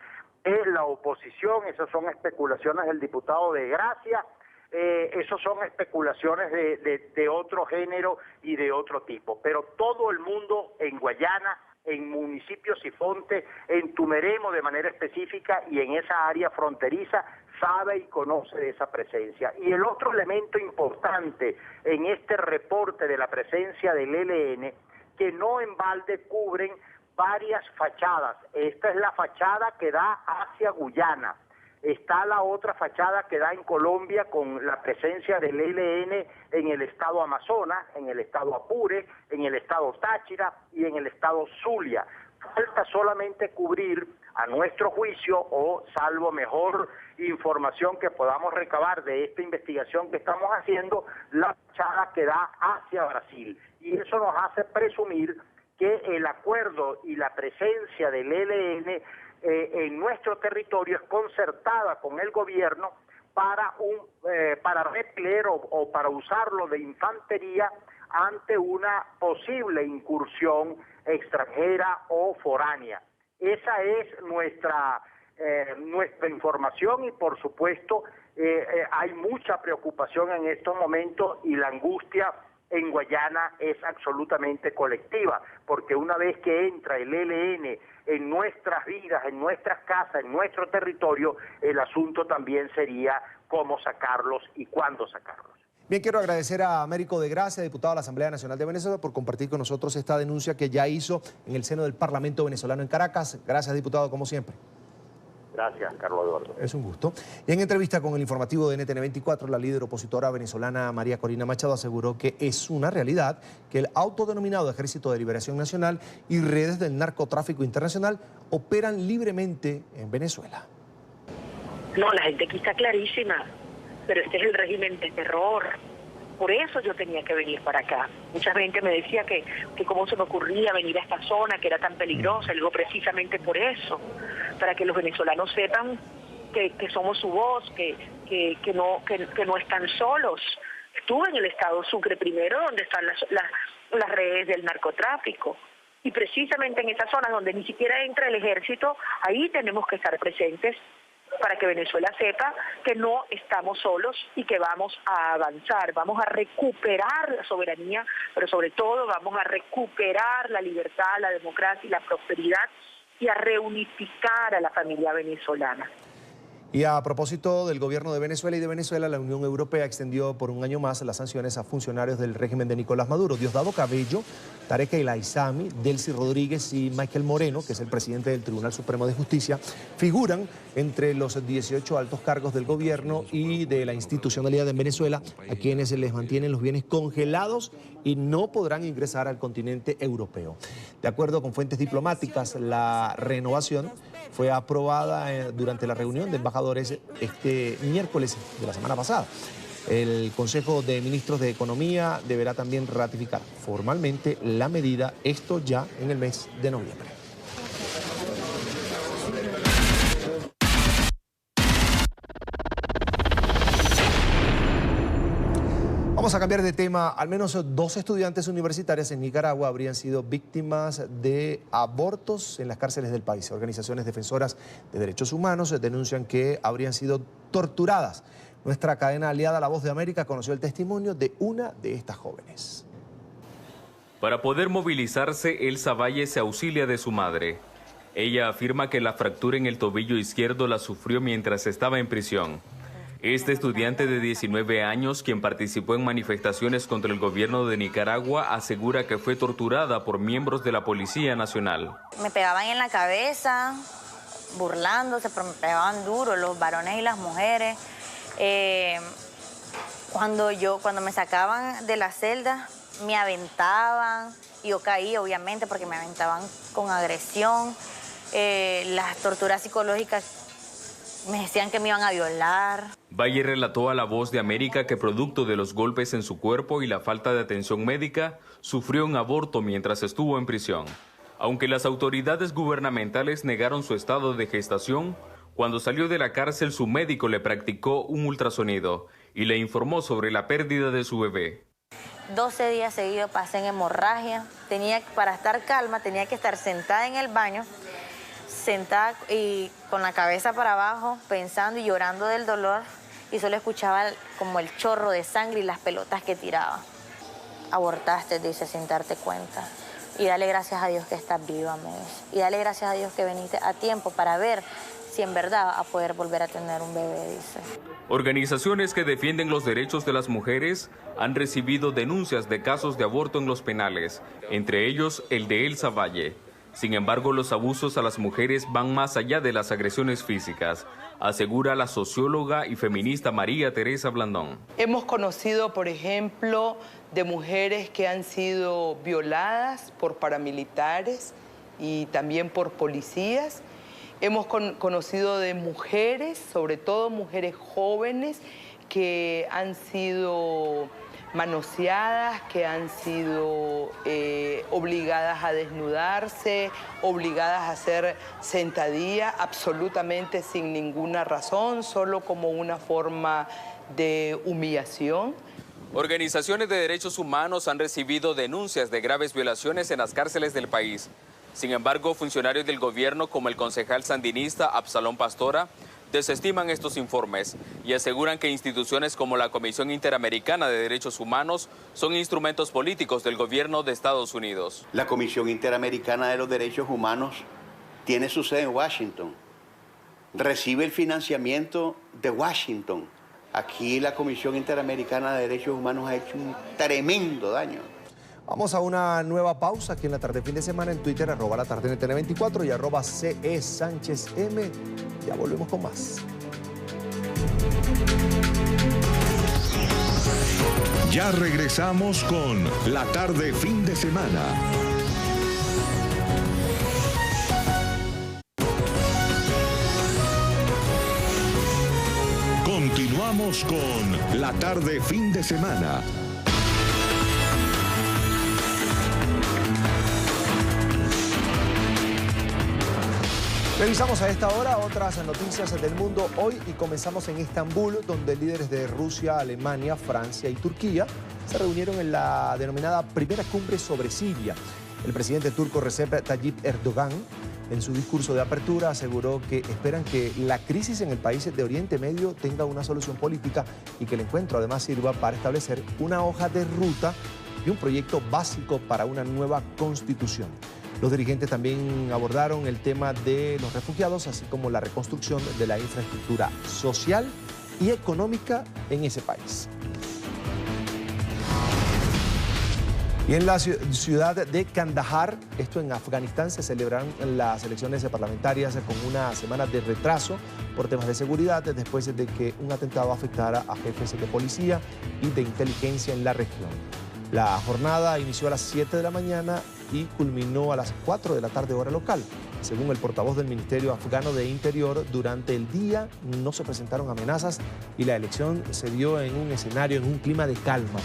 de la oposición, esas son especulaciones del diputado de Gracia, esos son especulaciones de otro género y de otro tipo. Pero todo el mundo en Guayana, en Municipio Sifonte, en Tumeremo de manera específica y en esa área fronteriza, sabe y conoce de esa presencia. Y el otro elemento importante en este reporte de la presencia del ELN, que no en balde cubren varias fachadas. Esta es la fachada que da hacia Guyana. Está la otra fachada que da en Colombia con la presencia del ELN en el estado Amazonas, en el estado Apure, en el estado Táchira y en el estado Zulia. Falta solamente cubrir, a nuestro juicio, o salvo mejor información que podamos recabar de esta investigación que estamos haciendo, la fachada que da hacia Brasil. Y eso nos hace presumir que el acuerdo y la presencia del ELN en nuestro territorio es concertada con el gobierno para repeler o para usarlo de infantería ante una posible incursión extranjera o foránea. Esa es nuestra información y, por supuesto, hay mucha preocupación en estos momentos y la angustia en Guayana es absolutamente colectiva, porque una vez que entra el ELN en nuestras vidas, en nuestras casas, en nuestro territorio, el asunto también sería cómo sacarlos y cuándo sacarlos. Bien, quiero agradecer a Américo de Gracia, diputado de la Asamblea Nacional de Venezuela, por compartir con nosotros esta denuncia que ya hizo en el seno del Parlamento venezolano en Caracas. Gracias, diputado, como siempre. Gracias, Carlos Eduardo. Es un gusto. Y en entrevista con el informativo de NTN 24, la líder opositora venezolana María Corina Machado aseguró que es una realidad que el autodenominado Ejército de Liberación Nacional y redes del narcotráfico internacional operan libremente en Venezuela. No, la gente aquí está clarísima, pero este es el régimen de terror. Por eso yo tenía que venir para acá. Mucha gente me decía que cómo se me ocurría venir a esta zona, que era tan peligrosa. Y digo, precisamente por eso, para que los venezolanos sepan que somos su voz, que no están solos. Estuve en el estado Sucre primero, donde están las redes del narcotráfico. Y precisamente en esas zonas donde ni siquiera entra el ejército, ahí tenemos que estar presentes para que Venezuela sepa que no estamos solos y que vamos a avanzar, vamos a recuperar la soberanía, pero sobre todo vamos a recuperar la libertad, la democracia y la prosperidad y a reunificar a la familia venezolana. Y a propósito del gobierno de Venezuela y de Venezuela, la Unión Europea extendió por un año más las sanciones a funcionarios del régimen de Nicolás Maduro. Diosdado Cabello, Tarek El Aissami, Delcy Rodríguez y Michael Moreno, que es el presidente del Tribunal Supremo de Justicia, figuran entre los 18 altos cargos del gobierno y de la institucionalidad en Venezuela, a quienes se les mantienen los bienes congelados y no podrán ingresar al continente europeo. De acuerdo con fuentes diplomáticas, la renovación fue aprobada durante la reunión de embajadores este miércoles de la semana pasada. El Consejo de Ministros de Economía deberá también ratificar formalmente la medida, esto ya en el mes de noviembre. Vamos a cambiar de tema. Al menos 2 estudiantes universitarias en Nicaragua habrían sido víctimas de abortos en las cárceles del país. Organizaciones defensoras de derechos humanos denuncian que habrían sido torturadas. Nuestra cadena aliada La Voz de América conoció el testimonio de una de estas jóvenes. Para poder movilizarse, Elsa Valle se auxilia de su madre. Ella afirma que la fractura en el tobillo izquierdo la sufrió mientras estaba en prisión. Este estudiante de 19 años, quien participó en manifestaciones contra el gobierno de Nicaragua, asegura que fue torturada por miembros de la Policía Nacional. Me pegaban en la cabeza, burlándose, pero me pegaban duro los varones y las mujeres. Cuando me sacaban de la celda, me aventaban, y yo caí obviamente porque me aventaban con agresión. Las torturas psicológicas me decían que me iban a violar. Valle relató a La Voz de América que producto de los golpes en su cuerpo y la falta de atención médica, sufrió un aborto mientras estuvo en prisión. Aunque las autoridades gubernamentales negaron su estado de gestación, cuando salió de la cárcel su médico le practicó un ultrasonido y le informó sobre la pérdida de su bebé. 12 días seguidos pasé en hemorragia. Para estar calma tenía que estar sentada en el baño, sentada y con la cabeza para abajo, pensando y llorando del dolor, y solo escuchaba como el chorro de sangre y las pelotas que tiraba. Abortaste, dice, sin darte cuenta. Y dale gracias a Dios que estás viva, me dice. Y dale gracias a Dios que viniste a tiempo para ver si en verdad va a poder volver a tener un bebé, dice. Organizaciones que defienden los derechos de las mujeres han recibido denuncias de casos de aborto en los penales, entre ellos el de Elsa Valle. Sin embargo, los abusos a las mujeres van más allá de las agresiones físicas, asegura la socióloga y feminista María Teresa Blandón. Hemos conocido, por ejemplo, de mujeres que han sido violadas por paramilitares y también por policías. Hemos conocido de mujeres, sobre todo mujeres jóvenes, que han sido manoseadas, que han sido obligadas a desnudarse, obligadas a hacer sentadilla absolutamente sin ninguna razón, solo como una forma de humillación. Organizaciones de derechos humanos han recibido denuncias de graves violaciones en las cárceles del país. Sin embargo, funcionarios del gobierno como el concejal sandinista Absalón Pastora desestiman estos informes y aseguran que instituciones como la Comisión Interamericana de Derechos Humanos son instrumentos políticos del gobierno de Estados Unidos. La Comisión Interamericana de los Derechos Humanos tiene su sede en Washington, recibe el financiamiento de Washington. Aquí la Comisión Interamericana de Derechos Humanos ha hecho un tremendo daño. Vamos a una nueva pausa aquí en La Tarde Fin de Semana en Twitter, @LaTardeNTN24 y @CESánchezM. Ya volvemos con más. Ya regresamos con La Tarde Fin de Semana. Continuamos con La Tarde Fin de Semana. Revisamos a esta hora otras noticias del mundo hoy y comenzamos en Estambul, donde líderes de Rusia, Alemania, Francia y Turquía se reunieron en la denominada Primera Cumbre sobre Siria. El presidente turco Recep Tayyip Erdogan, en su discurso de apertura, aseguró que esperan que la crisis en el país de Oriente Medio tenga una solución política y que el encuentro además sirva para establecer una hoja de ruta y un proyecto básico para una nueva constitución. Los dirigentes también abordaron el tema de los refugiados, así como la reconstrucción de la infraestructura social y económica en ese país. Y en la ciudad de Kandahar, esto en Afganistán, se celebran las elecciones parlamentarias con una semana de retraso por temas de seguridad, después de que un atentado afectara a jefes de policía y de inteligencia en la región. La jornada inició a las 7 de la mañana y culminó a las 4 de la tarde hora local. Según el portavoz del Ministerio Afgano de Interior, durante el día no se presentaron amenazas y la elección se dio en un escenario, en un clima de calma.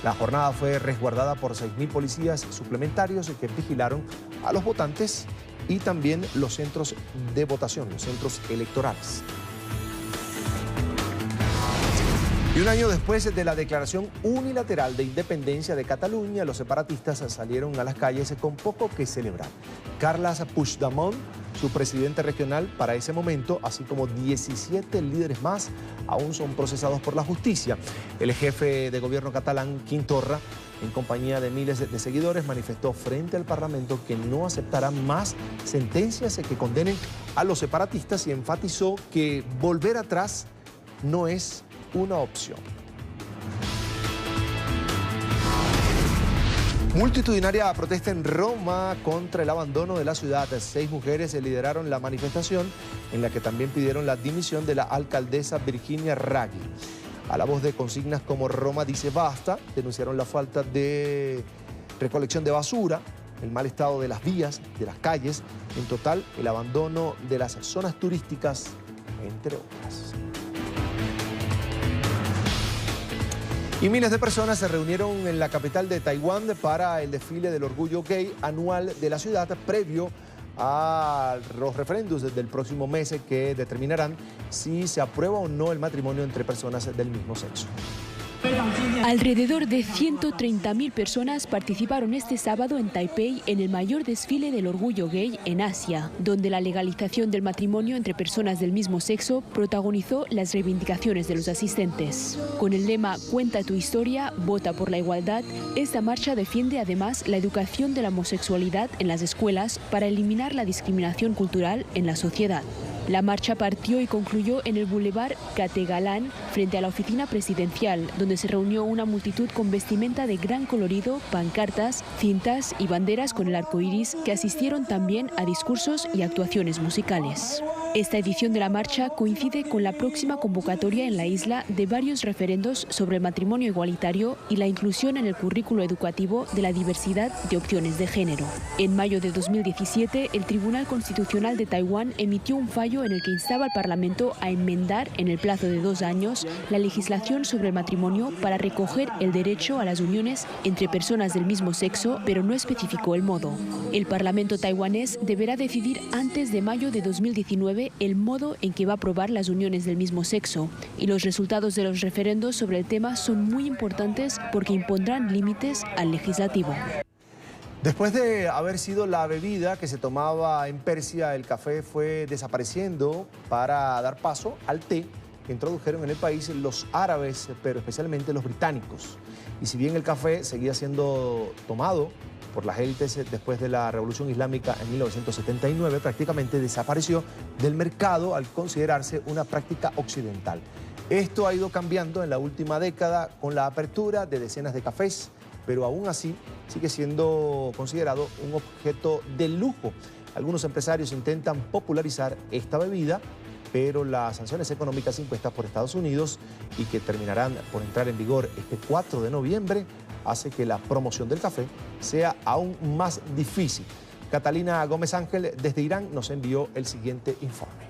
La jornada fue resguardada por 6.000 policías suplementarios que vigilaron a los votantes y también los centros de votación, los centros electorales. Y un año después de la declaración unilateral de independencia de Cataluña, los separatistas salieron a las calles con poco que celebrar. Carles Puigdemont, su presidente regional para ese momento, así como 17 líderes más, aún son procesados por la justicia. El jefe de gobierno catalán, Quim Torra, en compañía de miles de seguidores, manifestó frente al Parlamento que no aceptará más sentencias que condenen a los separatistas y enfatizó que volver atrás no es una opción. Multitudinaria protesta en Roma contra el abandono de la ciudad. 6 mujeres lideraron la manifestación en la que también pidieron la dimisión de la alcaldesa Virginia Raggi. A la voz de consignas como Roma dice basta, denunciaron la falta de recolección de basura, el mal estado de las vías, de las calles, en total el abandono de las zonas turísticas, entre otras. Y miles de personas se reunieron en la capital de Taiwán para el desfile del orgullo gay anual de la ciudad previo a los referendos del próximo mes que determinarán si se aprueba o no el matrimonio entre personas del mismo sexo. Alrededor de 130.000 personas participaron este sábado en Taipei en el mayor desfile del orgullo gay en Asia, donde la legalización del matrimonio entre personas del mismo sexo protagonizó las reivindicaciones de los asistentes. Con el lema "Cuenta tu historia, vota por la igualdad", esta marcha defiende además la educación de la homosexualidad en las escuelas para eliminar la discriminación cultural en la sociedad. La marcha partió y concluyó en el Boulevard Categalán, frente a la oficina presidencial, donde se reunió una multitud con vestimenta de gran colorido, pancartas, cintas y banderas con el arco iris, que asistieron también a discursos y actuaciones musicales. Esta edición de la marcha coincide con la próxima convocatoria en la isla de varios referendos sobre el matrimonio igualitario y la inclusión en el currículo educativo de la diversidad de opciones de género. En mayo de 2017, el Tribunal Constitucional de Taiwán emitió un fallo en el que instaba al Parlamento a enmendar en el plazo de 2 años la legislación sobre el matrimonio para recoger el derecho a las uniones entre personas del mismo sexo, pero no especificó el modo. El Parlamento taiwanés deberá decidir antes de mayo de 2019 el modo en que va a aprobar las uniones del mismo sexo, y los resultados de los referendos sobre el tema son muy importantes porque impondrán límites al legislativo. Después de haber sido la bebida que se tomaba en Persia, el café fue desapareciendo para dar paso al té que introdujeron en el país los árabes, pero especialmente los británicos. Y si bien el café seguía siendo tomado por las élites después de la Revolución Islámica en 1979, prácticamente desapareció del mercado al considerarse una práctica occidental. Esto ha ido cambiando en la última década con la apertura de decenas de cafés, pero aún así sigue siendo considerado un objeto de lujo. Algunos empresarios intentan popularizar esta bebida, pero las sanciones económicas impuestas por Estados Unidos y que terminarán por entrar en vigor este 4 de noviembre hace que la promoción del café sea aún más difícil. Catalina Gómez Ángel desde Irán nos envió el siguiente informe.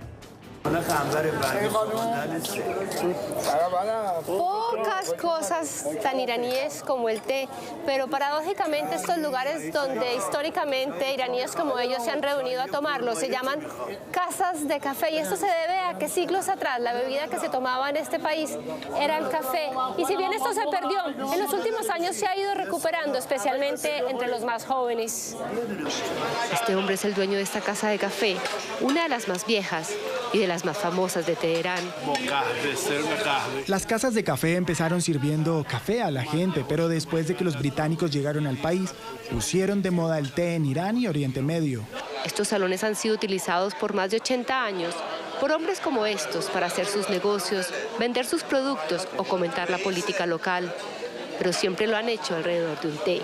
Pocas cosas tan iraníes como el té, pero paradójicamente estos lugares donde históricamente iraníes como ellos se han reunido a tomarlo se llaman casas de café, y esto se debe a que siglos atrás la bebida que se tomaba en este país era el café, y si bien esto se perdió, en los últimos años se ha ido recuperando, especialmente entre los más jóvenes. Este hombre es el dueño de esta casa de café, una de las más viejas y de las más famosas de Teherán. Las casas de café empezaron sirviendo café a la gente, pero después de que los británicos llegaron al país, pusieron de moda el té en Irán y Oriente Medio. Estos salones han sido utilizados por más de 80 años por hombres como estos para hacer sus negocios, vender sus productos o comentar la política local, pero siempre lo han hecho alrededor de un té.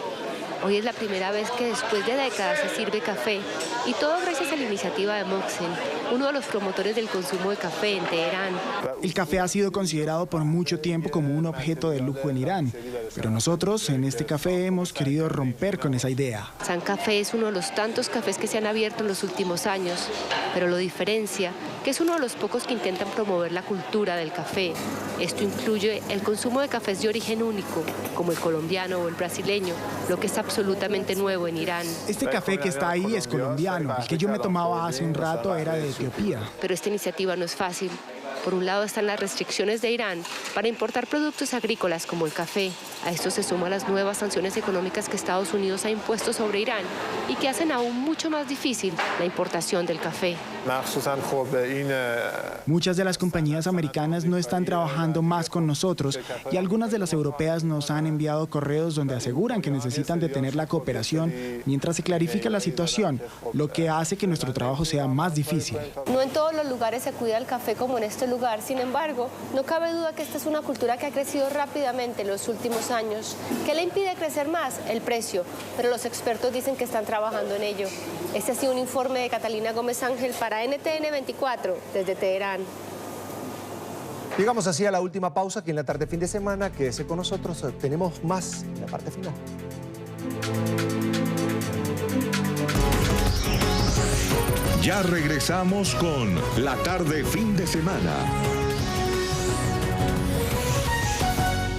Hoy es la primera vez que después de décadas se sirve café, y todo gracias a la iniciativa de Mohsen, uno de los promotores del consumo de café en Teherán. El café ha sido considerado por mucho tiempo como un objeto de lujo en Irán, pero nosotros en este café hemos querido romper con esa idea. San Café es uno de los tantos cafés que se han abierto en los últimos años, pero lo diferencia que es uno de los pocos que intentan promover la cultura del café. Esto incluye el consumo de cafés de origen único, como el colombiano o el brasileño, lo que es absolutamente nuevo en Irán. Este café que está ahí es colombiano, el que yo me tomaba hace un rato era de Etiopía. Pero esta iniciativa no es fácil. Por un lado están las restricciones de Irán para importar productos agrícolas como el café. A esto se suman las nuevas sanciones económicas que Estados Unidos ha impuesto sobre Irán y que hacen aún mucho más difícil la importación del café. Muchas de las compañías americanas no están trabajando más con nosotros y algunas de las europeas nos han enviado correos donde aseguran que necesitan detener la cooperación mientras se clarifica la situación, lo que hace que nuestro trabajo sea más difícil. No en todos los lugares se cuida el café como en este lugar, sin embargo, no cabe duda que esta es una cultura que ha crecido rápidamente en los últimos años. ¿Qué le impide crecer más? El precio, pero los expertos dicen que están trabajando en ello. Este ha sido un informe de Catalina Gómez Ángel para NTN 24 desde Teherán. Llegamos así a la última pausa aquí en la tarde fin de semana. Quédese con nosotros, tenemos más en la parte final. Ya regresamos con La Tarde Fin de Semana.